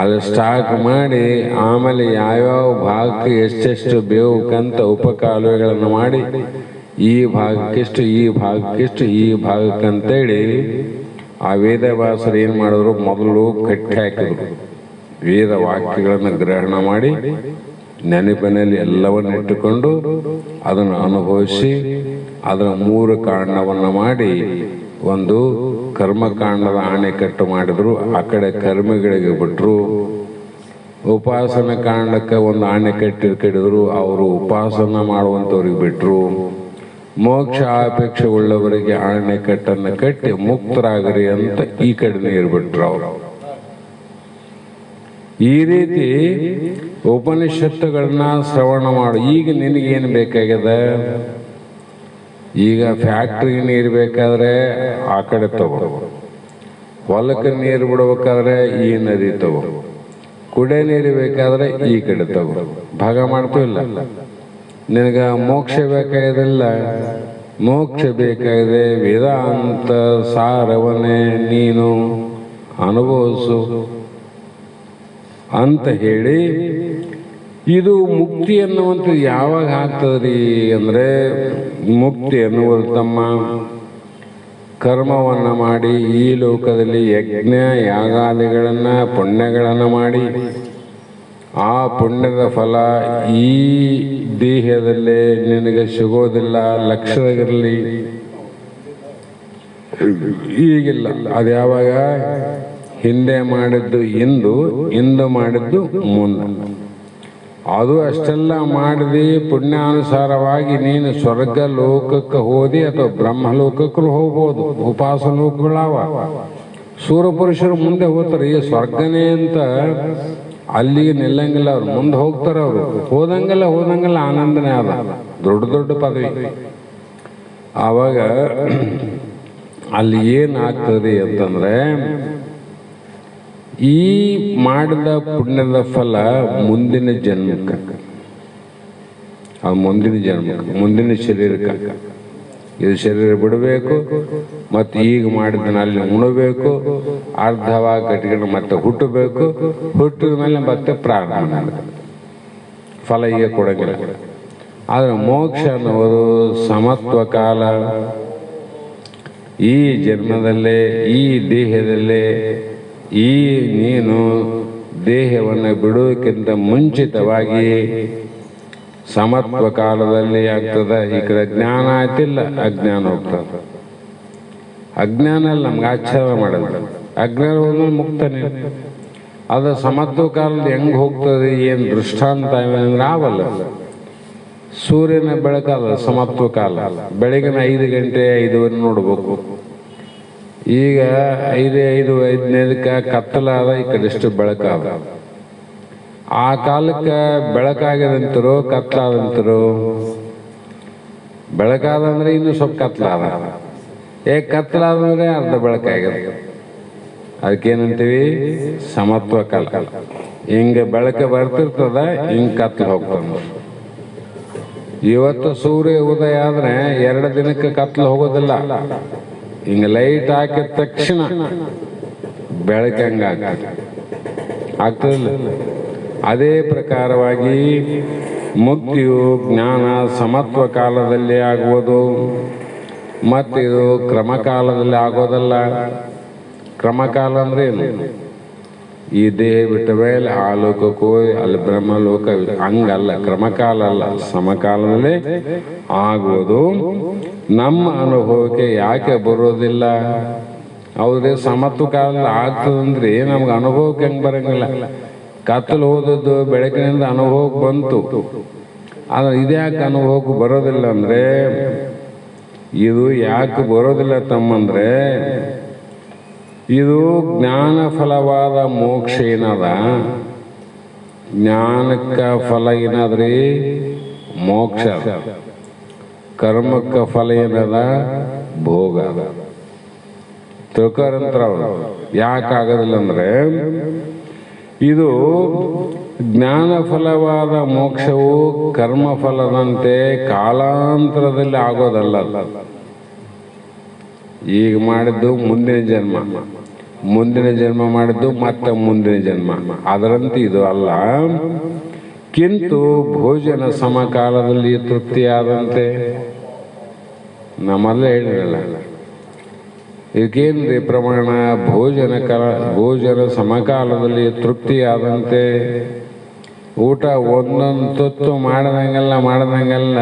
ಅಲ್ಲಿ ಸ್ಟಾಕ್ ಮಾಡಿ ಆಮೇಲೆ ಯಾವ್ಯಾವ ಭಾಗಕ್ಕೆ ಎಷ್ಟೆಷ್ಟು ಬೇಕಂತ ಉಪಕಾಲುವೆಗಳನ್ನು ಮಾಡಿ ಈ ಭಾಗಕ್ಕಿಷ್ಟು, ಈ ಭಾಗಕ್ಕಿಷ್ಟು, ಈ ಭಾಗಕ್ಕಂತೇಳಿ ಆ ವೇದವ್ಯಾಸರು ಏನು ಮಾಡಿದ್ರು? ಮೊದಲು ಕಟ್ಟಿ ಹಾಕಿದ್ರು. ವೇದ ವಾಕ್ಯಗಳನ್ನು ಗ್ರಹಣ ಮಾಡಿ ನೆನಪಿನಲ್ಲಿ ಎಲ್ಲವನ್ನು ಇಟ್ಟುಕೊಂಡು ಅದನ್ನು ಅನುಭವಿಸಿ ಅದರ 3 ಕಾಂಡವನ್ನು ಮಾಡಿ ಒಂದು ಕರ್ಮಕಾಂಡದ ಆಣೆಕಟ್ಟು ಮಾಡಿದ್ರು. ಆ ಕಡೆ ಕರ್ಮಿಗಳಿಗೆ ಬಿಟ್ಟರು. ಉಪಾಸನ ಕಾಂಡಕ್ಕೆ ಒಂದು ಆಣೆಕಟ್ಟು ಕಟ್ಟಿದ್ರು. ಅವರು ಉಪಾಸನ ಮಾಡುವಂಥವ್ರಿಗೆ ಬಿಟ್ಟರು. ಮೋಕ್ಷ ಅಪೇಕ್ಷೆ ಉಳ್ಳವರಿಗೆ ಆಣೆಕಟ್ಟನ್ನು ಕಟ್ಟಿ ಮುಕ್ತರಾಗರಿ ಅಂತ ಈ ಕಡೆ ನೀರು ಬಿಟ್ರು ಅವರು. ಈ ರೀತಿ ಉಪನಿಷತ್ತುಗಳನ್ನ ಶ್ರವಣ ಮಾಡು. ಈಗ ನಿನಗೇನು ಬೇಕಾಗ್ಯದ? ಈಗ ಫ್ಯಾಕ್ಟ್ರಿಗೆ ನೀರು ಬೇಕಾದ್ರೆ ಆ ಕಡೆ ತಗೋ, ಹೊಲಕ್ಕೆ ನೀರು ಬಿಡ್ಬೇಕಾದ್ರೆ ಈ ನದಿ ತಗೋ, ಕುಡಿಯ ನೀರು ಬೇಕಾದ್ರೆ ಈ ಕಡೆ ತಗೋ. ಭಾಗ ಮಾಡ್ತೀವಿಲ್ಲ. ನಿನಗೆ ಮೋಕ್ಷ ಬೇಕಾಗಿದಿಲ್ಲ, ಮೋಕ್ಷ ಬೇಕಾಗಿದೆ. ವೇದಾಂತ ಸಾರವನ್ನೇ ನೀನು ಅನುಭವಿಸು ಅಂತ ಹೇಳಿ, ಇದು ಮುಕ್ತಿ ಅನ್ನುವಂಥದ್ದು ಯಾವಾಗ ಆಗ್ತದ್ರಿ ಅಂದರೆ, ಮುಕ್ತಿ ಅನ್ನುವುದು ತಮ್ಮ ಕರ್ಮವನ್ನು ಮಾಡಿ ಈ ಲೋಕದಲ್ಲಿ ಯಜ್ಞ ಯಾಗಾದಿಗಳನ್ನು ಪುಣ್ಯಗಳನ್ನು ಮಾಡಿ ಆ ಪುಣ್ಯದ ಫಲ ಈ ದೇಹದಲ್ಲೇ ನಿನಗೆ ಸಿಗೋದಿಲ್ಲ. ಲಕ್ಷದಾಗಿರಲಿ, ಈಗಿಲ್ಲ. ಅದು ಯಾವಾಗ? ಹಿಂದೆ ಮಾಡಿದ್ದು ಇಂದು ಮಾಡಿದ್ದು ಮುಂದೆ. ಅದು ಅಷ್ಟೆಲ್ಲ ಮಾಡಿದಿ ಪುಣ್ಯಾನುಸಾರವಾಗಿ ನೀನು ಸ್ವರ್ಗ ಲೋಕಕ್ಕೆ ಹೋದಿ ಅಥವಾ ಬ್ರಹ್ಮಲೋಕಕ್ಕೂ ಹೋಗ್ಬೋದು. ಉಪಾಸ ಲೋಕಗಳವ. ಸೂರ್ಯಪುರುಷರು ಮುಂದೆ ಹೋಗ್ತಾರೆ. ಈ ಸ್ವರ್ಗನೇ ಅಂತ ಅಲ್ಲಿಗೆ ನಿಲ್ಲಂಗಿಲ್ಲ. ಅವ್ರು ಮುಂದೆ ಹೋಗ್ತಾರೆ. ಅವರು ಹೋದಂಗೆಲ್ಲ ಆನಂದನೇ ಅದ. ದೊಡ್ಡ ಪದವಿ. ಆವಾಗ ಅಲ್ಲಿ ಏನಾಗ್ತದೆ ಅಂತಂದ್ರೆ, ಈ ಮಾಡಿದ ಪುಣ್ಯದ ಫಲ ಮುಂದಿನ ಜನ್ಮಕ್ಕೆ, ಮುಂದಿನ ಶರೀರಕ್ಕೆ. ಇದು ಶರೀರ ಬಿಡಬೇಕು, ಮತ್ತು ಈಗ ಮಾಡಿದ್ದನ್ನ ಅಲ್ಲಿ ಉಣಬೇಕು, ಅರ್ಧವಾಗಿ ಕಟ್ಕೊಂಡು ಮತ್ತೆ ಹುಟ್ಟಬೇಕು. ಹುಟ್ಟಿದ ಮೇಲೆ ಮತ್ತೆ ಪ್ರಾರಂಭ ಫಲ ಈಗ ಕೊಡಂಗಿಲ್ಲ. ಆದರೆ ಮೋಕ್ಷ ಅನ್ನೋದು ಸಮತ್ವ ಕಾಲ. ಈ ಜನ್ಮದಲ್ಲೇ, ಈ ದೇಹದಲ್ಲೇ, ಈ ನೀನು ದೇಹವನ್ನು ಬಿಡುವುದಕ್ಕಿಂತ ಮುಂಚಿತವಾಗಿ ಸಮತ್ವ ಕಾಲದಲ್ಲಿ ಆಗ್ತದೆ. ಈ ಕಡೆ ಜ್ಞಾನ ಆಯ್ತಿಲ್ಲ, ಅಜ್ಞಾನ ಹೋಗ್ತದೆ. ಅಜ್ಞಾನ ಅಲ್ಲಿ ನಮ್ಗೆ ಆಶ್ಚರ್ಯ ಮಾಡೋದು. ಅಜ್ಞಾನ ಹೋದ್ಮೇಲೆ ಮುಕ್ತನೇ. ಅದು ಸಮತ್ವ ಕಾಲದಲ್ಲಿ ಹೆಂಗೆ ಹೋಗ್ತದೆ, ಏನು ದೃಷ್ಟಾಂತ ಅಂದ್ರೆ ಆವಲ್ಲ. ಸೂರ್ಯನ ಬೆಳಕಲ್ಲ ಸಮತ್ವ ಕಾಲ. ಬೆಳಗಿನ 5 ಗಂಟೆ 5 ನೋಡ್ಬೇಕು. ಈಗ 5:05 ಕತ್ತಲಾದ, ಈ ಕಡೆಷ್ಟು ಬೆಳಕಾದ. ಆ ಕಾಲಕ್ಕೆ ಬೆಳಕಾಗ್ಯದಂತರು ಕತ್ಲಾದಂತರು. ಬೆಳಕಾದಂದ್ರೆ ಇನ್ನು ಸ್ವಲ್ಪ ಕತ್ಲಾದ. ಕತ್ಲಾದಂದ್ರೆ ಅರ್ಧ ಬೆಳಕಾಗ್ಯದ. ಅದಕ್ಕೇನಂತೀವಿ? ಸಮತ್ವ ಕಾಲ. ಹಿಂಗೆ ಬೆಳಕು ಬರ್ತಿರ್ತದ, ಹಿಂಗೆ ಕತ್ಲು ಹೋಗ್ತದ. ಇವತ್ತು ಸೂರ್ಯ ಉದಯ ಆದ್ರೆ 2 ದಿನಕ್ಕೆ ಕತ್ಲು ಹೋಗೋದಿಲ್ಲ. ಹಿಂಗೆ ಲೈಟ್ ಹಾಕಿದ ತಕ್ಷಣ ಬೆಳಕಂಗ ಆಗ್ತದಿಲ್ಲ. ಅದೇ ಪ್ರಕಾರವಾಗಿ ಮುಕ್ತಿಯು ಜ್ಞಾನ ಸಮತ್ವ ಕಾಲದಲ್ಲಿ ಆಗುವುದು, ಮತ್ತಿದು ಕ್ರಮಕಾಲದಲ್ಲಿ ಆಗೋದಲ್ಲ. ಕ್ರಮಕಾಲ ಅಂದ್ರೆ ಏನು? ಈ ದೇಹ ಬಿಟ್ಟ ಮೇಲೆ ಆ ಲೋಕಕ್ಕೂ ಅಲ್ಲಿ ಬ್ರಹ್ಮಲೋಕ, ಹಂಗಲ್ಲ. ಕ್ರಮಕಾಲ ಅಲ್ಲ, ಸಮಕಾಲದಲ್ಲೇ ಆಗುವುದು. ನಮ್ಮ ಅನುಭವಕ್ಕೆ ಯಾಕೆ ಬರೋದಿಲ್ಲ? ಹೌದ್ರಿ, ಸಮತ್ವ ಕಾಲದಲ್ಲಿ ಆಗ್ತದಂದ್ರೆ ನಮ್ಗೆ ಅನುಭವಕ್ಕೆ ಹೆಂಗೆ ಬರಂಗಿಲ್ಲ. ಕತ್ತಲು ಹೋದದ್ದು ಬೆಳಕಿನಿಂದ ಅನುಭವಕ್ಕೆ ಬಂತು. ಆದ್ರೆ ಇದ್ಯಾಕೆ ಅನುಭವಕ್ಕೆ ಬರೋದಿಲ್ಲ ಅಂದ್ರೆ, ಇದು ಯಾಕೆ ಬರೋದಿಲ್ಲ ತಮ್ಮಂದ್ರೆ, ಇದು ಜ್ಞಾನ ಫಲವಾದ ಮೋಕ್ಷ ಏನದ, ಜ್ಞಾನಕ್ಕ ಫಲ ಏನದ್ರಿ? ಮೋಕ್ಷ. ಕರ್ಮಕ್ಕ ಫಲ ಏನದ? ಭೋಗ. ತಿಳ್ಕರಂತ್ರ ಅವರು. ಯಾಕಾಗೋದಿಲ್ಲ ಅಂದ್ರೆ, ಇದು ಜ್ಞಾನ ಫಲವಾದ ಮೋಕ್ಷವು ಕರ್ಮ ಫಲದಂತೆ ಕಾಲಾಂತರದಲ್ಲಿ ಆಗೋದಲ್ಲ. ಈಗ ಮಾಡಿದ್ದು ಮುಂದಿನ ಜನ್ಮ, ಮುಂದಿನ ಜನ್ಮ ಮಾಡಿದ್ದು ಮತ್ತೆ ಮುಂದಿನ ಜನ್ಮ, ಅದರಂತೆ ಇದು ಅಲ್ಲ. ಕಿಂತು ಭೋಜನ ಸಮಕಾಲದಲ್ಲಿ ತೃಪ್ತಿಯಾದಂತೆ. ನಮ್ಮಲ್ಲೇ ಹೇಳಿರಲ್ಲ, ಇದಕ್ಕೇನ್ರಿ ಪ್ರಮಾಣ? ಭೋಜನ ಸಮಕಾಲದಲ್ಲಿ ತೃಪ್ತಿಯಾದಂತೆ. ಊಟ ಒಂದೊಂದು ತುತ್ತು ಮಾಡದಂಗೆಲ್ಲ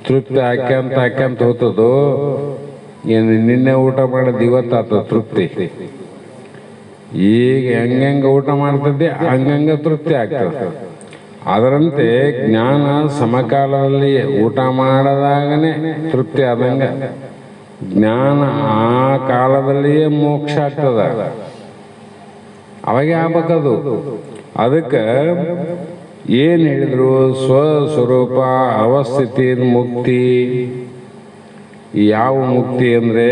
ತೃಪ್ತಿ ಹಾಕ್ಯಂತ ಹೋಗ್ತದೋ. ಏನು ನಿನ್ನೆ ಊಟ ಮಾಡಿದ ಇವತ್ತಾತ ತೃಪ್ತಿ. ಈಗ ಹೆಂಗ ಊಟ ಮಾಡ್ತದ್ದೆ ಹಂಗಂಗ ತೃಪ್ತಿ ಆಗ್ತದೆ. ಅದರಂತೆ ಜ್ಞಾನ ಸಮಕಾಲದಲ್ಲಿ ಊಟ ಮಾಡದಾಗನೇ ತೃಪ್ತಿ ಆದಂಗ, ಜ್ಞಾನ ಆ ಕಾಲದಲ್ಲಿಯೇ ಮೋಕ್ಷ ಆಗ್ತದ. ಅವಾಗೆ ಆಗ್ಬೇಕದು. ಅದಕ್ಕೆ ಏನ್ ಹೇಳಿದ್ರು? ಸ್ವಸ್ವರೂಪ ಅವಸ್ಥಿತಿ ಮುಕ್ತಿ. ಯಾವ ಮುಕ್ತಿ ಅಂದ್ರೆ,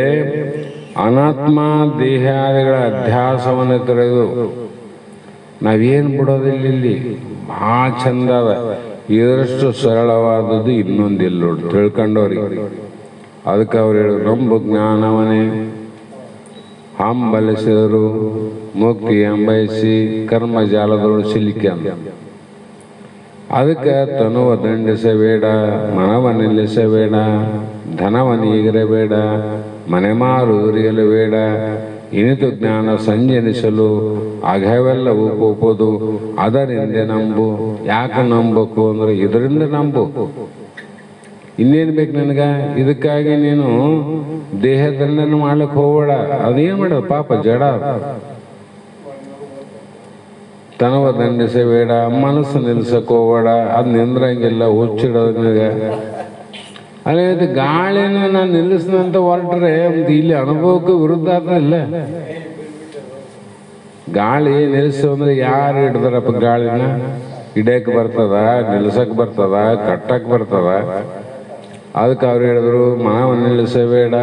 ಅನಾತ್ಮ ದೇಹಾದಿಗಳ ಅಧ್ಯಾಸವನ್ನು ತೊರೆದು ನಾವೇನು ಬಿಡೋದಿಲ್ಲ. ಇಲ್ಲಿ ಭಾಳ ಚಂದ ಅದ. ಇದರಷ್ಟು ಸರಳವಾದದ್ದು ಇನ್ನೊಂದಿಲ್ಲ ನೋಡಿ, ತಿಳ್ಕೊಂಡವ್ರಿಗೆ. ಅದಕ್ಕೆ ಅವ್ರು ಹೇಳಿದ್ರು, ನಂಬು ಜ್ಞಾನವನೇ ಹಂಬಲಿಸಿದರು ಮುಕ್ತಿ ಎಂಬಯಸಿ ಕರ್ಮಜಾಲದೊಳು ಸಿಲುಕಿ ಅಂದ. ಅದಕ್ಕೆ ತನುವ ದಂಡಿಸಬೇಡ, ಮನವ ನಿಲ್ಲಿಸಬೇಡ, ಧನವನ್ನು ಈಗಿರಬೇಡ, ಮನೆ ಮಾರುರಿಯಲು ಬೇಡ, ಇನಿತು ಜ್ಞಾನ ಸಂಜನಿಸಲು ಅಗವೆಲ್ಲವೂ ಕೋಪೋದು. ಅದರಿಂದ ನಂಬು. ಯಾಕೆ ನಂಬಬೇಕು ಅಂದ್ರೆ, ಇದರಿಂದ ನಂಬು. ಇನ್ನೇನು ಬೇಕು ನನಗ? ಇದಕ್ಕಾಗಿ ನೀನು ದೇಹದನ್ನ ಮಾಡ್ಲಿಕ್ಕೆ ಹೋಗಬೇಡ. ಅದೇನು ಮಾಡೋದು ಪಾಪ, ಜಡ. ತನವ ದಂಡಿಸಬೇಡ, ಮನಸ್ಸು ನಿಲ್ಸಕ್ ಹೋಗಬೇಡ. ಅದು ನಿಂದ್ರಂಗಿಲ್ಲ, ಹುಚ್ಚಿಡೋದ್ನಾಗ. ಅದೇ ಗಾಳಿನ ನಾನು ನಿಲ್ಲಿಸ್ನಂತ ಹೊರಟ್ರೆ ಇಲ್ಲಿ ಅನುಭವಕ್ಕೆ ವಿರುದ್ಧ ಆಗ್ತದಿಲ್ಲ. ಗಾಳಿ ನಿಲ್ಲಿಸು ಅಂದ್ರೆ ಯಾರು ಹಿಡ್ದಾರಪ್ಪ ಗಾಳಿನ? ಹಿಡಿಯಕ್ ಬರ್ತದ, ನಿಲ್ಸಕ್ ಬರ್ತದ, ಕಟ್ಟಕ್ ಬರ್ತದ. ಅದಕ್ಕೆ ಅವ್ರು ಹೇಳಿದ್ರು, ಮನವನ್ನು ನಿಲ್ಲಿಸಬೇಡ,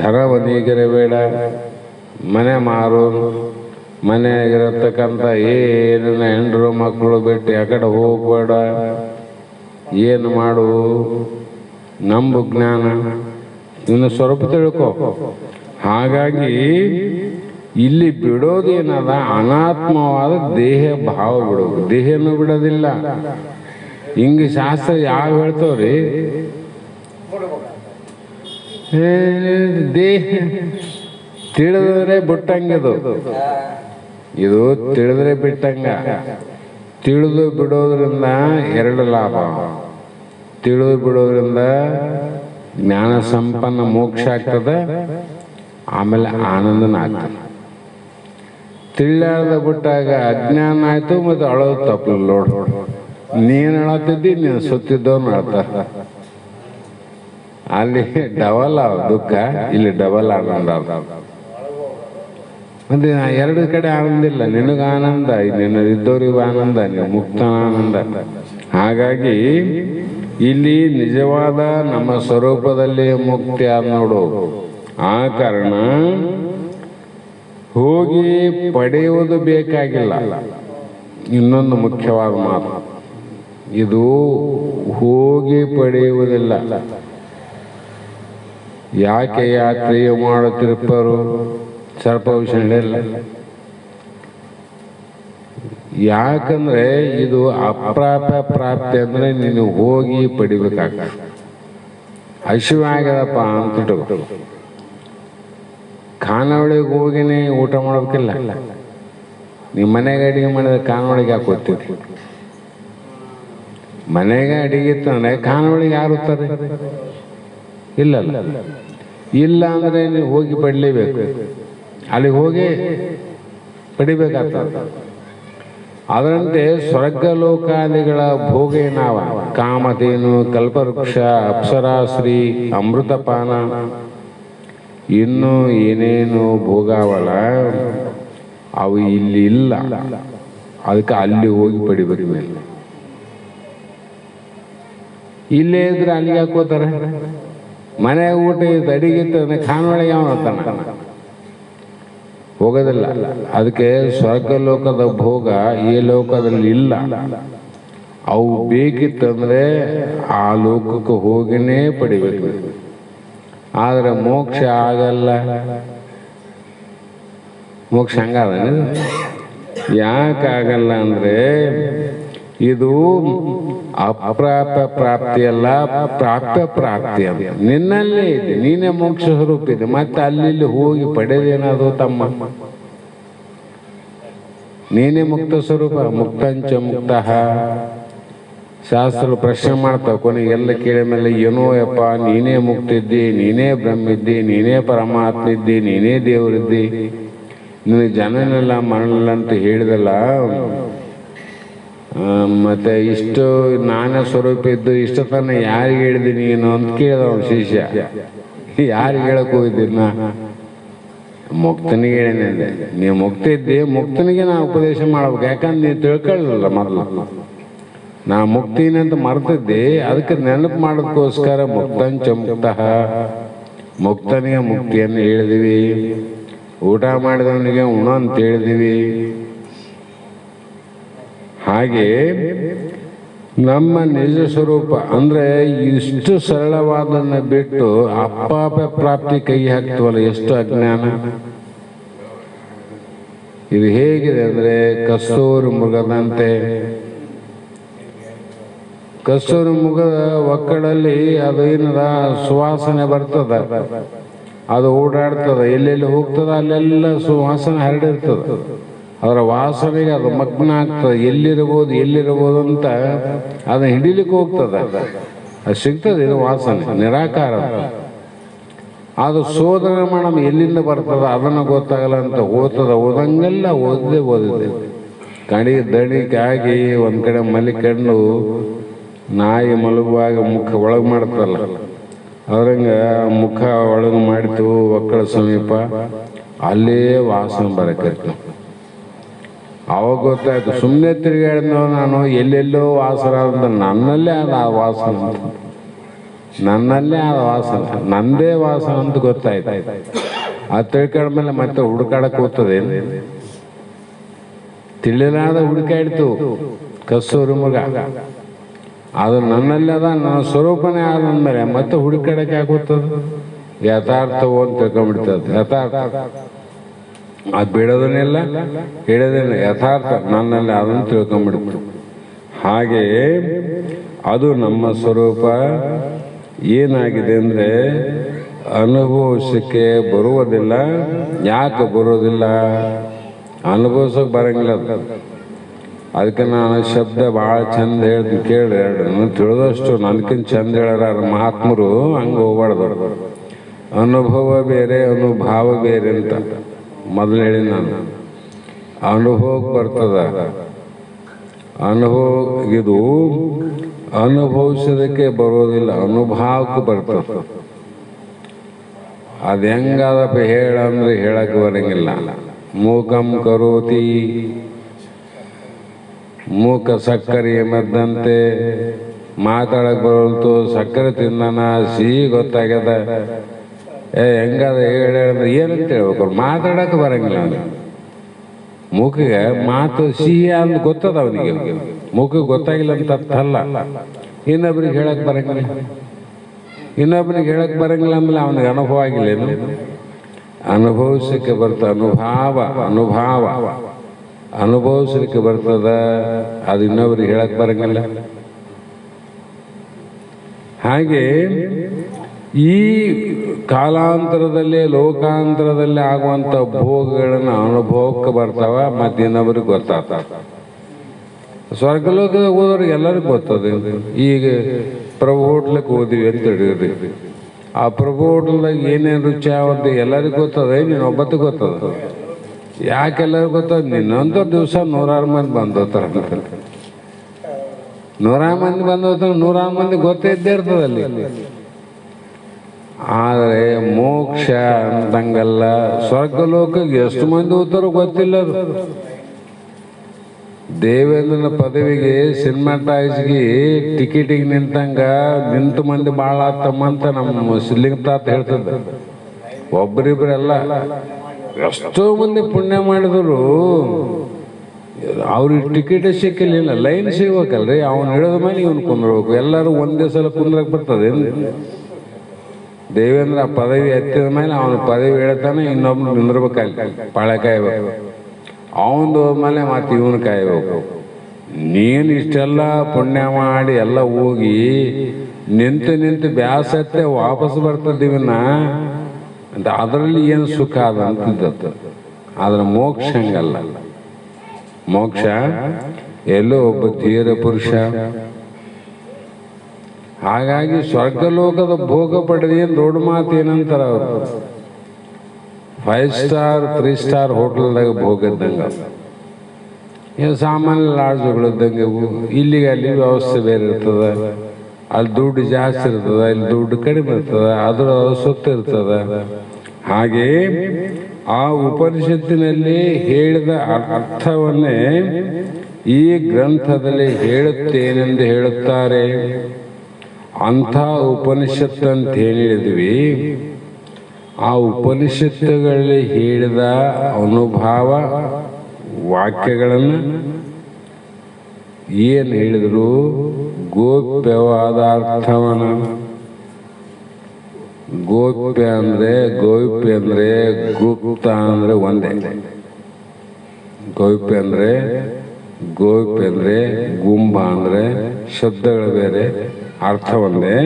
ಧನವನ್ನು ಈಗಿರಬೇಡ, ಮನೆ ಮಾರು, ಮನೆಯಾಗಿರತಕ್ಕಂಥ ಏನು ಹೆಂಡ್ರು ಮಕ್ಕಳು ಬಿಟ್ಟು ಯಾಕಡೆ ಹೋಗ್ಬೇಡ. ಏನು ಮಾಡು? ನಂಬು ಜ್ಞಾನ, ಇನ್ನು ಸ್ವರೂಪ ತಿಳ್ಕೊ. ಹಾಗಾಗಿ ಇಲ್ಲಿ ಬಿಡೋದೇನದ? ಅನಾತ್ಮವಾದ ದೇಹ ಭಾವ ಬಿಡೋದು. ದೇಹನೂ ಬಿಡೋದಿಲ್ಲ. ಹಿಂಗೆ ಶಾಸ್ತ್ರ ಯಾವ ಹೇಳ್ತವ್ರಿ? ದೇಹ ತಿಳಿದ್ರೆ ಬಿಟ್ಟಂಗಿದು. ಇದು ತಿಳಿದ್ರೆ ಬಿಟ್ಟಂಗ. ತಿಳಿದು ಬಿಡೋದ್ರಿಂದ 2 ಲಾಭ. ತಿಳಿದು ಬಿಡೋದ್ರಿಂದ ಜ್ಞಾನ ಸಂಪನ್ನ ಮೋಕ್ಷ ಆಗ್ತದೆ, ಆಮೇಲೆ ಆನಂದನ ಆಗ್ತದೆ. ತಿಳಿಯಾದ ಬಿಟ್ಟಾಗ ಅಜ್ಞಾನ ಆಯ್ತು, ಮತ್ತೆ ಅಳೋದು ತಪ್ಪಲ್ಲ ನೋಡು. ನೀನು ಅಳತಿದ್ದಿ, ನೀನು ಸುತ್ತಿದ್ದವನು ಅಳ್ತಾರ. ಅಲ್ಲಿ ಡಬಲ್ ದುಃಖ, ಇಲ್ಲಿ ಡಬಲ್ ಆನಂದ. ಮತ್ತೆ 2 ಕಡೆ ಆನಂದ ಇಲ್ಲ. ನಿನಗ ಆನಂದ, ನಿನ್ನ ಇದ್ದವ್ರಿಗೂ ಆನಂದ, ನೀವು ಮುಕ್ತಾನಂದ. ಹಾಗಾಗಿ ಇಲ್ಲಿ ನಿಜವಾದ ನಮ್ಮ ಸ್ವರೂಪದಲ್ಲಿ ಮುಕ್ತಿ ಆದ ನೋಡು. ಆ ಕಾರಣ ಹೋಗಿ ಪಡೆಯುವುದು ಬೇಕಾಗಿಲ್ಲ. ಇನ್ನೊಂದು ಮುಖ್ಯವಾದ ಮಾತು, ಇದು ಹೋಗಿ ಪಡೆಯುವುದಿಲ್ಲ. ಯಾಕೆ ಯಾತ್ರೆಯು ಮಾಡುತ್ತಿರುಪ್ಪರು ಸ್ವಲ್ಪ ವಿಷಯ ಹೇಳಿಲ್ಲ. ಯಾಕಂದ್ರೆ ಇದು ಅಪ್ರಾಪ್ಯ ಪ್ರಾಪ್ತಿ ಅಂದ್ರೆ ನೀನು ಹೋಗಿ ಪಡಿಬೇಕಾಗ್ತದೆ. ಹಸಿವಾಗ್ಯದಪ್ಪ ಅಂತ ಖಾನಾವಳಿಗೆ ಹೋಗಿನೇ ಊಟ ಮಾಡ್ಬೇಕಿಲ್ಲ. ನೀವು ಮನೆಗೆ ಅಡಿಗೆ ಮಾಡಿದ್ರೆ ಖಾನಾವಳಿಗೆ ಯಾಕೆ ಹೋಗ್ತೀವಿ? ಮನೆಗೆ ಅಡಿಗೆ ಇತ್ತಂದ್ರೆ ಖಾನಾವಳಿಗೆ ಯಾರು ಹೋಗ್ತಾರೆ? ಇಲ್ಲ ಇಲ್ಲ ಅಂದ್ರೆ ನೀವು ಹೋಗಿ ಪಡಲೇಬೇಕು. ಅಲ್ಲಿಗೆ ಹೋಗಿ ಪಡಿಬೇಕಾಗ್ತದೆ. ಅದರಂತೆ ಸ್ವರ್ಗಲೋಕಾದಿಗಳ ಭೋಗೇನಾವ ಕಾಮಧೇನು, ಕಲ್ಪವೃಕ್ಷ, ಅಪ್ಸರಾಶ್ರೀ, ಅಮೃತಪಾನ, ಇನ್ನೂ ಏನೇನು ಭೋಗಾವಳ ಅವು ಇಲ್ಲಿ ಇಲ್ಲ. ಅದಕ್ಕೆ ಅಲ್ಲಿ ಹೋಗಿ ಪಡಿಬೇಕು. ಮೇಲೆ ಇಲ್ಲೇ ಇದ್ರೆ ಅಲ್ಲಿಗೆ ಹಾಕೋತಾರೆ. ಮನೆ ಊಟ ಇತ್ತು, ಅಡಿಗೆ ಇತ್ತು, ಖಾನೊಳಗೆ ಯಾವ ಹೋಗೋದಿಲ್ಲ. ಅದಕ್ಕೆ ಸ್ವರ್ಗಲೋಕದ ಭೋಗ ಈ ಲೋಕದಲ್ಲಿ ಇಲ್ಲ. ಅವು ಬೇಕಿತ್ತಂದ್ರೆ ಆ ಲೋಕಕ್ಕೆ ಹೋಗಿನೇ ಪಡಿಬೇಕು. ಆದರೆ ಮೋಕ್ಷ ಆಗಲ್ಲ. ಮೋಕ್ಷ ಹಂಗಾದ ಯಾಕಾಗಲ್ಲ ಅಂದ್ರೆ ಇದು ಅಪ್ರಾಪ್ಯ ಪ್ರಾಪ್ತಿ ಅಲ್ಲ, ಪ್ರಾಪ್ಯ ಪ್ರಾಪ್ತಿ ಅಂತ. ನಿನ್ನಲ್ಲೇ ಇದೆ, ನೀನೇ ಮೋಕ್ಷ ಸ್ವರೂಪ ಇದೆ. ಮತ್ತೆ ಅಲ್ಲಿ ಹೋಗಿ ಪಡೆದೇನಾದ್ರು ತಮ್ಮ, ನೀನೇ ಮುಕ್ತ ಸ್ವರೂಪ. ಮುಕ್ತಂಚ ಮುಕ್ತ. ಶಾಸ್ತ್ರ ಪ್ರಶ್ನೆ ಮಾಡ್ತಾವ ಕೊನೆಗೆಲ್ಲ ಕೇಳಿದ ಮೇಲೆ, ಏನೋ ಯಪ್ಪ ನೀನೇ ಮುಕ್ತಿದ್ದಿ, ನೀನೇ ಬ್ರಹ್ಮಿದ್ದಿ, ನೀನೇ ಪರಮಾತ್ಮ ಇದ್ದಿ, ನೀನೇ ದೇವರಿದ್ದಿ, ನಿನಗೆ ಜನನೆಲ್ಲ ಮರಣಿಲ್ಲ ಅಂತ ಹೇಳಿದಲ್ಲ, ಮತ್ತೆ ಇಷ್ಟು ನಾನೇ ಸ್ವರೂಪ ಇದ್ದು ಇಷ್ಟು ತನ ಯಾರಿಗೆ ಹೇಳಿದಿ ನೀನು ಅಂತ ಕೇಳಿದ ಅವನು ಶಿಷ್ಯ. ಯಾರಿಗೆ ಹೇಳಕ್ ಹೋಗಿದ್ದೀನ? ಮುಕ್ತನಿಗೆ ಹೇಳಿದೆ. ನೀವು ಮುಕ್ತ ಇದ್ದಿ, ಮುಕ್ತನಿಗೆ ನಾ ಉಪದೇಶ ಮಾಡ್ಬೇಕು. ಯಾಕಂದ್ರೆ ನೀವು ತಿಳ್ಕೊಳ್ಳಲ್ಲ ಮೊದಲು. ನಾ ಮುಕ್ತಿನ ಅಂತ ಮರ್ತಿದ್ದೆ, ಅದಕ್ಕೆ ನೆನಪು ಮಾಡೋದಕ್ಕೋಸ್ಕರ ಮುಕ್ತಂಚ ಮುಕ್ತ, ಮುಕ್ತನಿಗೆ ಮುಕ್ತಿಯನ್ನು ಹೇಳಿದಿವಿ. ಊಟ ಮಾಡಿದವನಿಗೆ ಉಣ ಅಂತ ಹೇಳಿದಿವಿ. ಹಾಗೆ ನಮ್ಮ ನಿಜ ಸ್ವರೂಪ ಅಂದ್ರೆ ಇಷ್ಟು ಸರಳವಾದನ್ನ ಬಿಟ್ಟು ಅಪ್ಪಾಪ ಪ್ರಾಪ್ತಿ ಕೈ ಹಾಕ್ತವಲ್ಲ, ಎಷ್ಟು ಅಜ್ಞಾನ. ಇದು ಹೇಗಿದೆ ಅಂದ್ರೆ ಕಸ್ತೂರಿ ಮೃಗದಂತೆ. ಕಸ್ತೂರಿ ಮೃಗದ ಒಕ್ಕಡಲ್ಲಿ ಅದು ಏನದ ಸುವಾಸನೆ ಬರ್ತದ, ಅದು ಓಡಾಡ್ತದ, ಎಲ್ಲೆಲ್ಲಿ ಹೋಗ್ತದ ಅಲ್ಲೆಲ್ಲ ಸುವಾಸನೆ ಹರಡಿರ್ತದ. ಅದರ ವಾಸನೆಗೆ ಅದು ಮಗ್ನ ಆಗ್ತದೆ. ಎಲ್ಲಿರ್ಬೋದು ಅಂತ ಅದನ್ನ ಹಿಡಿಲಿಕ್ಕೆ ಹೋಗ್ತದೆ. ಅದು ಸಿಗ್ತದೆ. ಇದು ವಾಸನೆ ನಿರಾಕಾರ. ಅದು ಶೋಧನೆ ಮಾಡಮ್ ಎಲ್ಲಿಂದ ಬರ್ತದ ಅದನ್ನ ಗೊತ್ತಾಗಲ್ಲ ಅಂತ ಓದಂಗೆಲ್ಲ ಓದಿದೆ. ಕಡಿ ದಣಿಗಾಗಿ ಒಂದ್ ಕಡೆ ಮಲಿಕಂಡು ನಾಯಿ ಮಲಗುವಾಗ ಮುಖ ಒಳಗೆ ಮಾಡ್ತಲ್ಲ, ಅದ್ರಂಗ ಮುಖ ಒಳಗೆ ಮಾಡಿತು ಒಕ್ಕಳ ಸಮೀಪ, ಅಲ್ಲೇ ವಾಸನೆ ಬರಕೈತಿ. ಅವಾಗ ಗೊತ್ತಾಯ್ತು, ಸುಮ್ಮನೆ ತಿರುಗಾಡಿದ್ನೋ ನಾನು, ಎಲ್ಲೆಲ್ಲೋ ವಾಸನ ಅಂತ. ನನ್ನಲ್ಲೇ ಆದ ಆ ವಾಸನ, ನನ್ನಲ್ಲೇ ಆದ ವಾಸನ, ನಂದೇ ವಾಸನ ಅಂತ ಗೊತ್ತಾಯ್ತು. ಅದು ತಿಳ್ಕೊಂಡ್ಮೇಲೆ ಮತ್ತೆ ಹುಡುಕಾಡಕ್ ಹೋಗ್ತದೆ. ತಿಳಿಲಾದ ಹುಡುಕಾಡ್ತು ಕಸ್ತೂರಿ ಮೃಗ. ಅದು ನನ್ನಲ್ಲೇ ಅದ, ನನ್ನ ಸ್ವರೂಪನೇ ಆದಂದ್ಮೇಲೆ ಮತ್ತೆ ಹುಡುಕಾಡಕ್ಕೆ ಆಗೋಗ್ತದೆ. ಯಥಾರ್ಥವು ಅಂತ ತಿಳ್ಕೊಂಡ್ಬಿಡ್ತದೆ. ಯಥಾರ್ಥ ಅದು ಬಿಡೋದನ್ನೆಲ್ಲ ಹಿಡೋದನ್ನ ಯಥಾರ್ಥ ನನ್ನಲ್ಲಿ ಅದನ್ನು ತಿಳ್ಕೊಂಡ್ಬಿಡ್ತು. ಹಾಗೆ ಅದು ನಮ್ಮ ಸ್ವರೂಪ. ಏನಾಗಿದೆ ಅಂದ್ರೆ ಅನುಭವಿಸಕ್ಕೆ ಬರುವುದಿಲ್ಲ. ಯಾಕೆ ಬರೋದಿಲ್ಲ? ಅನುಭವಿಸೋಕೆ ಬರಂಗಿಲ್ಲ. ಅದಕ್ಕೆ ನಾನು ಶಬ್ದ ಭಾಳ ಚಂದ ಹೇಳ್ತೀನಿ ಕೇಳಿ. ಎರಡು ತಿಳಿದಷ್ಟು ನನಗಿಂತ ಚಂದ ಹೇಳ್ಯಾರ ಮಹಾತ್ಮರು. ಹಂಗೆ ಹೋಗ್ಬಾರ್ದು. ಅನುಭವ ಬೇರೆ, ಅನುಭಾವ ಬೇರೆ ಅಂತ ಮೊದಲು ಹೇಳಿ ನಾನು. ಅನುಭವಕ್ಕೆ ಬರ್ತದ. ಇದು ಅನುಭವಿಸೋದಕ್ಕೆ ಬರೋದಿಲ್ಲ, ಅನುಭವಕ್ಕೆ ಬರ್ತದ. ಅದು ಹೆಂಗಾದಪ್ಪ ಹೇಳಂದ್ರೆ ಹೇಳಕ್ಕೆ ಬರಂಗಿಲ್ಲ. ಮೂಕಂ ಕರೋತಿ, ಮೂಕ ಸಕ್ಕರೆ ಮದ್ದಂತೆ. ಮಾತಾಡಕ್ ಬರೋಲ್ತು, ಸಕ್ಕರೆ ತಿಂದಾನ, ಸಿಹಿ ಗೊತ್ತಾಗ್ಯದ, ಹೆಂಗದ ಹೇಳಿದ್ರೆ ಏನಂತ ಹೇಳ್ಬೇಕು, ಅವ್ರು ಮಾತಾಡಕ್ಕೆ ಬರಂಗಿಲ್ಲ ಅವನಿಗೆ. ಮುಖಿಗೆ ಮಾತು ಸಿಹಿ ಅಂತ ಗೊತ್ತದ ಅವನಿಗೆ, ಮುಖಕ್ಕೆ ಗೊತ್ತಾಗಿಲ್ಲ ಅಂತ ಅರ್ಥ ಅಲ್ಲ. ಇನ್ನೊಬ್ರಿಗೆ ಹೇಳಕ್ ಬರಂಗಿಲ್ಲ, ಇನ್ನೊಬ್ರಿಗೆ ಹೇಳಕ್ ಬರಂಗಿಲ್ಲ ಆಮೇಲೆ ಅವನಿಗೆ ಅನುಭವ ಆಗಿಲ್ಲೇನು? ಅನುಭವಿಸಲಿಕ್ಕೆ ಬರ್ತದೆ, ಅನುಭವ ಅನುಭವಿಸ್ಲಿಕ್ಕೆ ಬರ್ತದ, ಅದು ಇನ್ನೊಬ್ರಿಗೆ ಹೇಳಕ್ ಬರಂಗಿಲ್ಲ. ಹಾಗೆ ಈ ಕಾಲಾಂತರದಲ್ಲಿ ಲೋಕಾಂತರದಲ್ಲಿ ಆಗುವಂಥ ಭೋಗಗಳನ್ನು ಅನುಭವಕ್ಕೆ ಬರ್ತಾವ, ಮತ್ತೆ ಇನ್ನೊಬ್ರಿಗೆ ಗೊತ್ತಾಗ್ತಾವ. ಸ್ವರ್ಗಲೋಕದಾಗ ಹೋದವ್ರಿಗೆ ಎಲ್ಲರಿಗೂ ಗೊತ್ತದೆ. ಈಗ ಪ್ರಭು ಹೋಟ್ಲಕ್ಕೆ ಹೋದಿವಿ ಅಂತ ಹೇಳಿದ್ರಿ, ಆ ಪ್ರಭು ಹೋಟ್ಲದಾಗ ಏನೇನು ರುಚಿ ಆಗುತ್ತೆ ಎಲ್ಲರಿಗೂ ಗೊತ್ತದೆ, ನೀನು ಒಬ್ಬತ್ತು ಗೊತ್ತದ. ಯಾಕೆಲ್ಲರಿಗೂ ಗೊತ್ತದ? ನಿನ್ನಂತ ದಿವಸ 106 ಮಂದಿ ಬಂದೋತಾರ, 106 ಮಂದಿ ಬಂದೋತಾರ, 106 ಮಂದಿ ಗೊತ್ತೇ ಇದ್ದೇ ಇರ್ತದಲ್ಲಿ. ಆದರೆ ಮೋಕ್ಷ ಅಂತಂಗಲ್ಲ, ಸ್ವರ್ಗಲೋಕಕ್ಕೆ ಎಷ್ಟು ಮಂದಿ ಹೋಗ್ತಾರೋ ಗೊತ್ತಿಲ್ಲ. ದೇವೇಂದ್ರನ ಪದವಿಗೆ ಸಿನಿಮಾಟೈಸ್ಗೆ ಟಿಕೆಟಿಗೆ ನಿಂತು ಮಂದಿ ಭಾಳ ಆತಮ್ಮಂತ ನಮ್ಮ ಸಿಲ್ಲಿಂಗತಾತ ಹೇಳ್ತದ. ಒಬ್ಬರಿಬ್ಬರೆಲ್ಲ ಎಷ್ಟೋ ಮಂದಿ ಪುಣ್ಯ ಮಾಡಿದ್ರು ಅವ್ರಿಗೆ ಟಿಕೆಟ್ ಸಿಕ್ಕಿಲ್ಲ, ಲೈನ್ ಸಿಗ್ಬೇಕಲ್ರಿ. ಅವ್ನು ಹಿಡಿದ ಮೇಲೆ ಇವನು ಕುಂದ್ರಬೇಕು, ಎಲ್ಲರೂ ಒಂದೇ ಸಲ ಕುಂದ್ರಕ್ಕೆ ಬರ್ತದೆ. ದೇವೇಂದ್ರ ಪದವಿ ಎತ್ತಿದ ಮೇಲೆ ಅವನ ಪದವಿ ಹೇಳ್ತಾನೆ, ಇನ್ನೊಬ್ನು ನಿಂದಿರ್ಬೇಕಲ್ಲಿ ಪಾಳೆ ಕಾಯ್ಬೇಕು, ಅವನು ಹೋದ್ಮೇಲೆ ಮತ್ತೆ ಇವನು ಕಾಯ್ಬೇಕು. ನೀನು ಇಷ್ಟೆಲ್ಲ ಪುಣ್ಯ ಮಾಡಿ ಎಲ್ಲ ಹೋಗಿ ನಿಂತು ಬ್ಯಾಸತ್ತೆ ವಾಪಸ್ ಬರ್ತದಿವನ್ನ ಅಂತ, ಅದರಲ್ಲಿ ಏನು ಸುಖ ಅದ ಅಂತಿದ್ದತ್ತು. ಆದ್ರೆ ಮೋಕ್ಷ ಹಂಗಲ್ಲ. ಮೋಕ್ಷ ಎಲ್ಲೋ ಒಬ್ಬ ಧೀರ ಪುರುಷ. ಹಾಗಾಗಿ ಸ್ವರ್ಗಲೋಕದ ಭೋಗ ಪಡೆದೇನು ದೊಡ್ಡ ಮಾತು ಏನಂತಾರ ಅವರು, 5 ಸ್ಟಾರ್ 3 ಸ್ಟಾರ್ ಹೋಟೆಲ್ದಾಗ ಭೋಗ ಇದ್ದಂಗೆ, ಏನು ಸಾಮಾನ್ಯ ಲಾಡ್ಜ್ಗಳಿದ್ದಂಗೆ. ಇಲ್ಲಿಗೆ ಅಲ್ಲಿ ವ್ಯವಸ್ಥೆ ಬೇರೆ ಇರ್ತದೆ, ಅಲ್ಲಿ ದುಡ್ಡು ಜಾಸ್ತಿ ಇರ್ತದೆ, ಇಲ್ಲಿ ದುಡ್ಡು ಕಡಿಮೆ ಇರ್ತದೆ, ಅದರ ಸೊತ್ತು ಇರ್ತದೆ. ಹಾಗೆ ಆ ಉಪನಿಷತ್ತಿನಲ್ಲಿ ಹೇಳಿದ ಅರ್ಥವನ್ನೇ ಈ ಗ್ರಂಥದಲ್ಲಿ ಹೇಳುತ್ತೇನೆಂದು ಹೇಳುತ್ತಾರೆ. ಅಂಥ ಉಪನಿಷತ್ತು ಅಂತ ಹೇಳಿದ್ವಿ. ಆ ಉಪನಿಷತ್ತುಗಳಲ್ಲಿ ಹೇಳಿದ ಅನುಭವ ವಾಕ್ಯಗಳನ್ನು ಏನು ಹೇಳಿದ್ರು, ಗೋಪ್ಯವಾದ ಅರ್ಥವನ್ನ, ಗೋಪ್ಯ ಅಂದ್ರೆ ಗುಪ್ತ ಅಂದ್ರೆ ಒಂದೇ. ಗೋಪ್ಯ ಅಂದ್ರೆ ಗುಂಬ ಅಂದ್ರೆ ಶಬ್ದಗಳು ಬೇರೆ, ಅರ್ಥ ಒಂದೇ.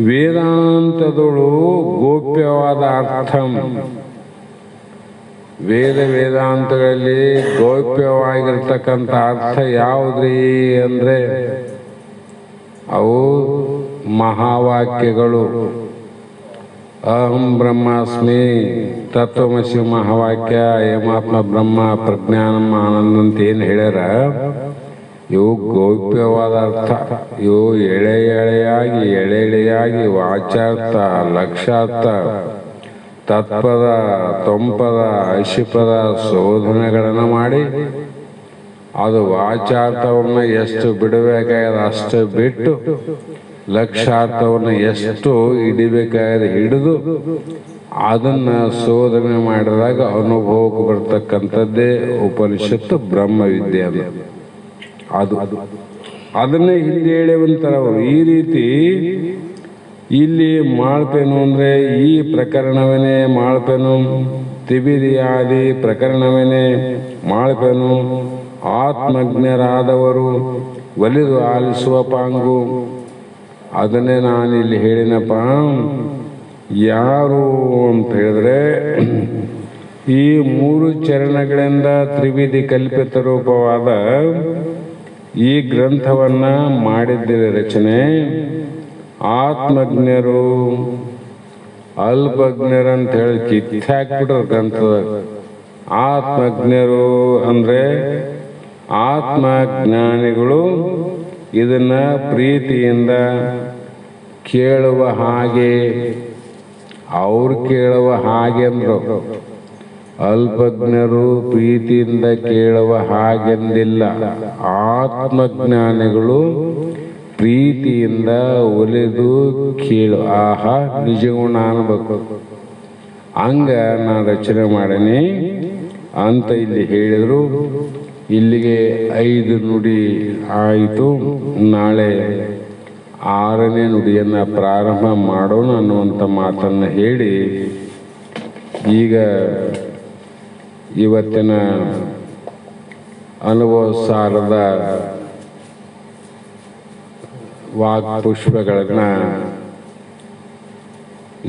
ವೇದಾಂತದಳು ಗೋಪ್ಯವಾದ ಅರ್ಥ. ವೇದಾಂತಗಳಲ್ಲಿ ಗೌಪ್ಯವಾಗಿರ್ತಕ್ಕಂಥ ಅರ್ಥ ಯಾವುದ್ರಿ ಅಂದ್ರೆ ಅವು ಮಹಾವಾಕ್ಯಗಳು. ಅಹಂ ಬ್ರಹ್ಮಾಸ್ಮಿ, ತತ್ವಮಸಿ ಮಹಾವಾಕ್ಯ, ಯಮಾತ್ಮ ಬ್ರಹ್ಮ, ಪ್ರಜ್ಞಾನಂ ಆನಂದ ಅಂತ ಏನು ಹೇಳ್ಯಾರ, ಇವು ಗೌಪ್ಯವಾದ ಅರ್ಥ. ಇವು ಎಳೆಯಾಗಿ ವಾಚಾರ್ಥ, ಲಕ್ಷಾರ್ಥ, ತತ್ಪದ, ತೊಂಪದ, ಐಶಿಪದ ಶೋಧನೆಗಳನ್ನು ಮಾಡಿ ಅದು ವಾಚಾರ್ಥವನ್ನು ಎಷ್ಟು ಬಿಡಬೇಕಾದ ಅಷ್ಟು ಬಿಟ್ಟು, ಲಕ್ಷಾರ್ಥವನ್ನು ಎಷ್ಟು ಹಿಡಿಬೇಕಾದ್ರೆ ಹಿಡಿದು ಅದನ್ನ ಶೋಧನೆ ಮಾಡಿದಾಗ ಅನುಭವಕ್ಕೆ ಬರ್ತಕ್ಕಂಥದ್ದೇ ಉಪನಿಷತ್ತು ಬ್ರಹ್ಮವಿದ್ಯೆ. ಅದು ಅದನ್ನೇ ಹಿಂದೆ ಹೇಳುವಂತಾರೆ ಅವರು. ಈ ರೀತಿ ಇಲ್ಲಿ ಮಾಳ್ಪೆನು ಅಂದ್ರೆ ಈ ಪ್ರಕರಣವನ್ನೇ ಮಾಳ್ಪೆನು, ತ್ರಿವಿಧಿಯಾದಿ ಪ್ರಕರಣವನ್ನೇ ಮಾಳ್ಪೆನು. ಆತ್ಮಜ್ಞರಾದವರು ಒಲಿದು ಆಲಿಸುವ ಪಾಂಗು. ಅದನ್ನೇ ನಾನಿಲ್ಲಿ ಹೇಳಿನಪ್ಪ. ಯಾರು ಅಂತ ಹೇಳಿದ್ರೆ ಈ 3 ಚರಣಗಳಿಂದ ತ್ರಿವಿಧಿ ಕಲ್ಪಿತ ರೂಪವಾದ ಈ ಗ್ರಂಥವನ್ನ ಮಾಡಿದ್ದೀರಿ ರಚನೆ. ಆತ್ಮಜ್ಞರು ಅಲ್ಪಜ್ಞರಂತ ಹೇಳಿ ಕಿತ್ತಾಕ್ಬಿಟ್ರ ಗ್ರಂಥದ. ಆತ್ಮಜ್ಞರು ಅಂದ್ರೆ ಆತ್ಮಜ್ಞಾನಿಗಳು ಇದನ್ನ ಪ್ರೀತಿಯಿಂದ ಕೇಳುವ ಹಾಗೆ, ಅವ್ರು ಕೇಳುವ ಹಾಗೆ ಅಂದ್ರು. ಅಲ್ಪಜ್ಞರು ಪ್ರೀತಿಯಿಂದ ಕೇಳುವ ಹಾಗೆಂದಿಲ್ಲ. ಆತ್ಮಜ್ಞಾನಿಗಳು ಪ್ರೀತಿಯಿಂದ ಒಲಿದು ಕೇಳು. ಆಹಾ ನಿಜಗುಣ ಅನ್ಬೇಕು. ಹಂಗ ನಾ ರಚನೆ ಮಾಡೀನಿ ಅಂತ ಇಲ್ಲಿ ಹೇಳಿದರು. ಇಲ್ಲಿಗೆ 5 ನುಡಿ ಆಯಿತು. ನಾಳೆ 6ನೇ ನುಡಿಯನ್ನು ಪ್ರಾರಂಭ ಮಾಡೋಣ ಅನ್ನುವಂಥ ಮಾತನ್ನು ಹೇಳಿ ಈಗ ಇವತ್ತಿನ ಅನುಭವ ಸಾರದ ವಾಗ್ಪುಷ್ಪಗಳನ್ನ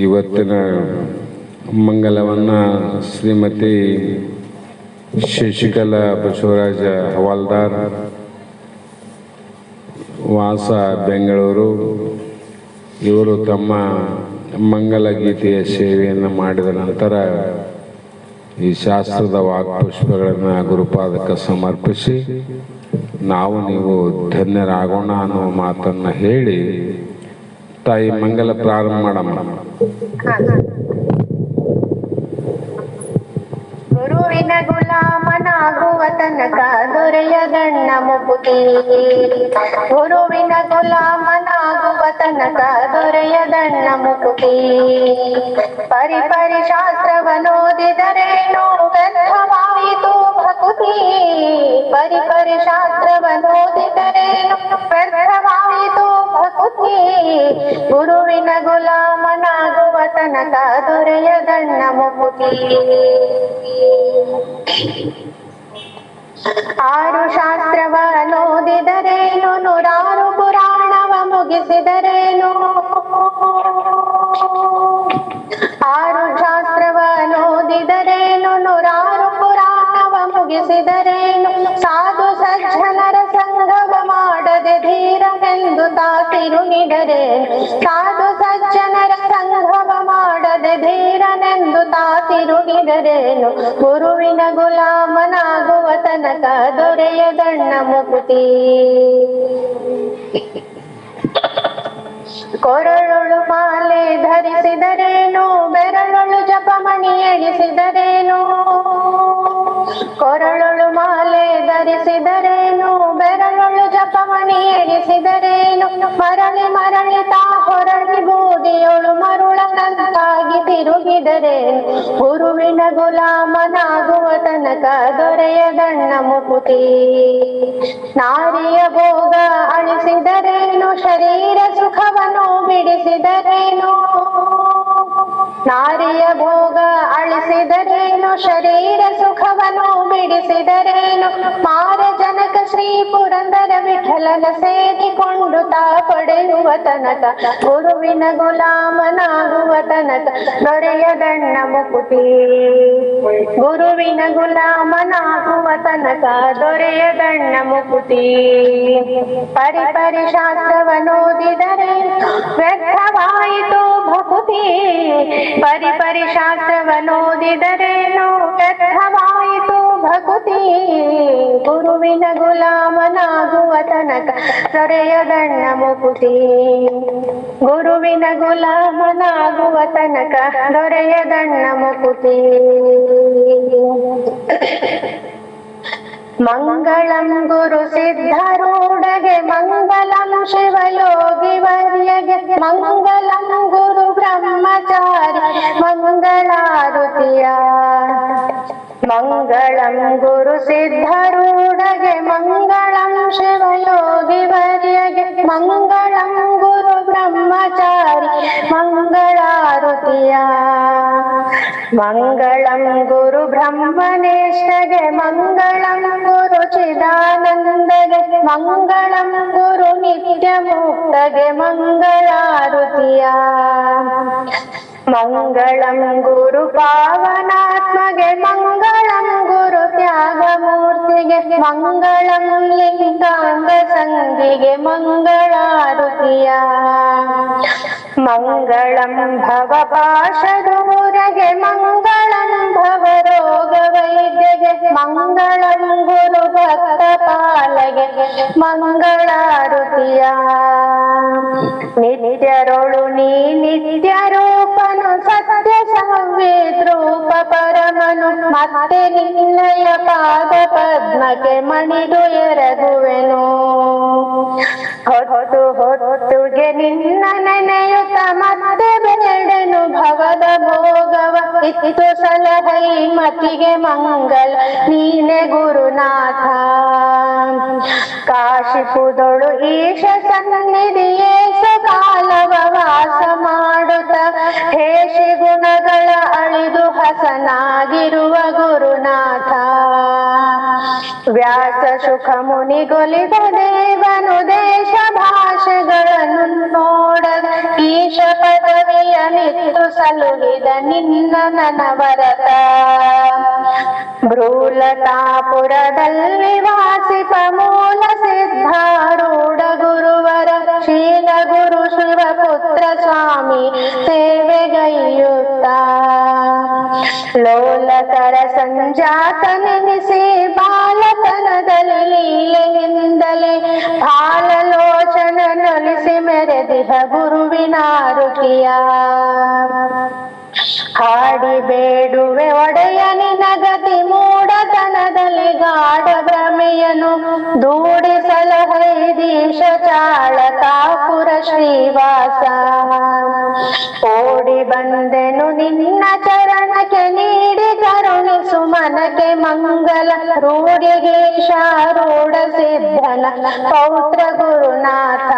ಇವತ್ತಿನ ಮಂಗಲವನ್ನು ಶ್ರೀಮತಿ ಶಶಿಕಲಾ ಬಸವರಾಜ ಹವಾಲ್ದಾರ್, ವಾಸ ಬೆಂಗಳೂರು, ಇವರು ತಮ್ಮ ಮಂಗಲ ಗೀತೆಯ ಸೇವೆಯನ್ನು ಮಾಡಿದ ನಂತರ ಈ ಶಾಸ್ತ್ರದ ವಾಕ್ಪುಷ್ಪಗಳನ್ನು ಗುರುಪಾದಕ್ಕೆ ಸಮರ್ಪಿಸಿ ನಾವು ನೀವು ಧನ್ಯರಾಗೋಣ ಅನ್ನೋ ಮಾತನ್ನು ಹೇಳಿ ತಾಯಿ ಮಂಗಲ ಪ್ರಾರಂಭ ಮಾಡಮ್ಮ. ಗುರುವಿನ ಗುಲಾಮನಾಗುವ ತನಕ ದೊರೆಯದಣ್ಣ ಮುಕುತಿ. ಗುರುವಿನ ಗುಲಾಮನಾಗುವ ತನಕ ದೊರೆಯದಣ್ಣ ಮುಕುತಿ. ಪರಿಪರಿ ಶಾಸ್ತ್ರವನ್ನೋದಿದರೇನೋ ವ್ಯರ್ಥವಾಯಿತು ಭಕುತಿ. ಪರಿಪರಿ ಶಾಸ್ತ್ರವನ್ನೋದಿದರೇನೋ ವ್ಯರ್ಥವಾಯಿತು ಭಕುತಿ. ಗುರುವಿನ ಗುಲಾಮನಾಗುವ ತನಕ ದೊರೆಯದಣ್ಣ ಮುಕುತಿ. 6 ಶಾಸ್ತ್ರವನ್ನೋದಿದರೇನು 100 ಪುರಾಣವ ಮುಗಿಸಿದರೇನು. 6 ಶಾಸ್ತ್ರವನ್ನೋದಿದರೇನು 100 ಪುರಾಣವ ಮುಗಿಸಿದರೇನು. ಸಾಧು ಸಜ್ಜನರ ಸಂಗವ ಮಾಡದೆ ಧೀರನೆಂದು ತಾತಿರುಗಿದರೇನು. ಸಾಧು ಸಜ್ಜನರ ಸಂಗವ ಮಾಡದೆ ಧೀರನೆಂದು ತಾತಿರುಗಿದರೇನು. ಗುರುವಿನ ಗುಲಾಮನಾಗುವ ತನಕ ದೊರೆಯದಣ್ಣ ಮುಕುತಿ. ಕೊರಳೊಳು ಮಾಲೆ ಧರಿಸಿದರೇನು ಬೆರಳೊಳು ಜಪಮಣಿ ಎಣಿಸಿದರೇನು. ಕೊರಳೊಳು ಮಾಲೆ ಧರಿಸಿದರೇನು ಬೆರಳೊಳು ಜಪಮಣಿ ಎಣಿಸಿದರೇನು. ಮರಳಿ ಮರಳಿ ತಾ ಹೊರಳಿ ಬೂದಿಯೊಳು ಮರುಳನಂತಾಗಿ ತಿರುಗಿದರೇನು. ಗುರುವಿನ ಗುಲಾಮನಾಗುವ ತನಕ ದೊರೆಯದಣ್ಣ ಮುಕುತಿ. ನಾರಿಯ ಭೋಗ ಅಳಿಸಿದರೇನು ಶರೀರ ಸುಖವನ್ನು ಬಿಡಿಸಿದರೇನು. ನಾರಿಯ ಭೋಗ ಅಳಿಸಿದರೇನು ಶರೀರ ಸುಖವನ್ನು ಬಿಡಿಸಿದರೇನು. ಮಾರ ಜನಕ ಶ್ರೀ ಪುರಂದರ ವಿಠಲನ ಸೇರಿಕೊಂಡು ತಾ ಪಡೆಯುವ ತನಕ ಗುರುವಿನ ಗುಲಾಮನಾಗುವ ತನಕ ದೊರೆಯದಣ್ಣ ಮುಕುತಿ. ಗುರುವಿನ ಗುಲಾಮನಾಗುವ ತನಕ ದೊರೆಯದಣ್ಣ ಮುಕುತಿ. ಪರಿಪರಿ ಶಾಸ್ತ್ರವನ್ನೋದಿದರೆ ವ್ಯರ್ಥವಾಯಿತು ಭಕುತಿ. ಪರಿಪರಿ ಶಾಸ್ತ್ರವನ್ನೋದಿದರೇನು ವ್ಯರ್ಥವಾಯಿತು ಭಕುತಿ. ಗುರುವಿನ ಗುಲಾಮನಾಗುವ ತನಕ ದೊರೆಯದಣ್ಣ ಮುಕುತಿ. ಗುರುವಿನ ಗುಲಾಮನಾಗುವ ತನಕ ದೊರೆಯದಣ್ಣ ಮುಕುತಿ. ಮಂಗಳಂ ಗುರು ಸಿದ್ಧಾರೂಢಗೆ ಮಂಗಲಂ ಶಿವಯೋಗಿ ವರ್ಯಗೆ ಮಂಗಲಂ ಗುರು ಬ್ರಹ್ಮಚಾರಿ ಮಂಗಳಾರುತಿಯ. ಮಂಗಳಂ ಗುರು ಸಿದ್ಧಾರೂಢಗೆ ಮಂಗಳಂ ಶಿವಯೋಗಿ ವರ್ಯಗೆ ಮಂಗಳಂ ಗುರು ಬ್ರಹ್ಮಚಾರಿ ಮಂಗಳಾರುತಿಯ. ಮಂಗಳಂ ಗುರು ಬ್ರಹ್ಮನೇಷ್ಟಗೆ ಮಂಗಳಂ ಗುರು ಚಿದಾನಂದಗೆ ಮಂಗಳಂ ಗುರು ನಿತ್ಯ ಮುಕ್ತಗೆ ಮಂಗಳಾರುತಿಯ. ಮಂಗಳಂ ಗುರು ಪಾವನಾತ್ಮಗೆ ಮಂಗಳಂ ಗುರು ತ್ಯಾಗಮೂರ್ತಿಗೆ ಮಂಗಳಂ ಲಿಂಗಾಂಗ ಸಂಗಿಗೆ ಮಂಗಳಾರುತಿಯ. ಮಂಗಳಂ ಭವಪಾಶದೂರಗೆ ಮಂಗಳಂ ಭವರೋಗ ವೈದ್ಯಗೆ ಮಂಗಳಂ ಗುರು ಭಕ್ತ ಪಾಲಗೆ ಮಂಗಳಾರುತಿಯ. ನಿತ್ಯರೊಳು ನೀ ನಿತ್ಯ ರೂಪನು ಸತ್ಯ ಸಂವೇದ್ರೂಪ ಪರಮನು ಮತ್ತೆ ನಿನ್ನಯ ಪಾದ ಪದ್ಮಕ್ಕೆ ಮಣಿದು ಎರಗುವೆನು. ಹೊತ್ತ ಹೊತ್ತು ಹೊತ್ತುಗೆ ನಿನ್ನ ನೆನೆಯುತ್ತ ಮತ್ತೆ ಬೇಡನು ಭವದ ಭೋಗವ ಇತ್ತು ಸಲಹೈ ಮತಿಗೆ ಮಂಗಲ ನೀನೆ ಗುರುನಾಥ ಕಾಶಿಪುದೊಳು ಈಶ ಸನ್ನಿಧಿಯೇ ಸಕಾಲವ ವಾಸ ಮಾಡುತ್ತ ಹೇಷಿ ಗುಣಗಳ ಅಳಿದು ಹಸನಾಗಿರುವ ಗುರುನಾಥ ವ್ಯಾಸ ಸುಖ ಮುನಿಗೊಲಿದ ದೇವನು ದೇಶ ಭಾಷೆಗಳನ್ನು ನೋಡದ ಈಶ ಪದವಿಯ ನಿತ್ತು ಸಲುಹಿದ ನಿನ್ನ ನನವರತ ಭ್ರೂಲತಾಪುರದಲ್ಲಿ ವಾಸಿಪ ಮೂಲ ಸಿದ್ಧಾರೂಢ ಗುರುವರ ಶೀಲ ಗುರು ಶಿವಪುತ್ರ ಸ್ವಾಮಿ ಸೇವೆಗೈಯುತ್ತ ಲೋಲಕರ ಸಂಜಾತನೆನಿಸಿ ಬಾಲತನದಲ್ಲಿ ಲೀಲೆಯಿಂದಲೇ ಬಾಲಲೋಚನ ನೊಲಿಸಿ ಮೆರೆದಿಹ ಗುರುವಿನ ರುಚಿಯ ಹಾಡಿ ಬೇಡುವೆ ಒಡೆಯ ನಿನಗತಿ ಮೂಢತನದಲ್ಲಿ ಗಾಢ ಭ್ರಮೆಯನು ದೂಡಿಸಲಹೈದೀಶ ಚಾಳಕಾಪುರ ಶ್ರೀವಾಸ ಓಡಿ ಬಂದೆನು ನಿನ್ನ ಚರಣಕ್ಕೆ ನೀಡಿ ಕರುಣಿಸು ಮನಕ್ಕೆ ಮಂಗಲ ರೂಢಿಗೀಶಾರೂಢ ಸಿದ್ಧನ ಪೌತ್ರ ಗುರುನಾಥ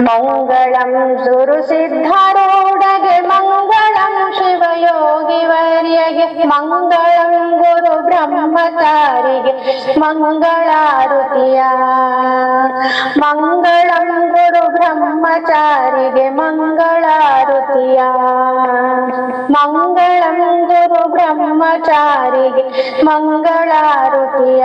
ಮಂಗಳಂ ಸುರು ಸಿದ್ಧಾರೂಢಗೆ ಮಂಗಳಂ ಶಿವಯೋಗಿ ವರ್ಯಗೆ ಮಂಗಳಂ ಗುರು ಬ್ರಹ್ಮಚಾರಿಗೆ ಮಂಗಳಾರುತಿಯ ಮಂಗಳಂ ಗುರು ಬ್ರಹ್ಮಚಾರಿಗೆ ಮಂಗಳಾರುತಿಯ ಮಂಗಳಂ ಗುರು ಬ್ರಹ್ಮಚಾರಿಗೆ ಮಂಗಳಾರುತಿಯ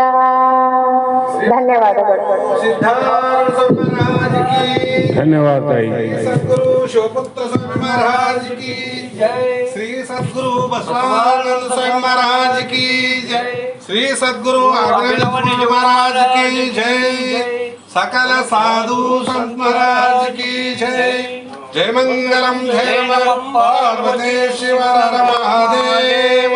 ಧನ್ಯವಾದಗಳು सिद्धार्थ महाराज की धन्यवाद ताई सद्गुरु शिवपुत्र स्वामी महाराज की जय श्री सद्गुरु बसवानंद स्वामी महाराज की जय श्री सद्गुरु आग्रह महाराज की जय सकल साधु संत महाराज की जय जय मंगलम पार्वती शिव हर महादेव।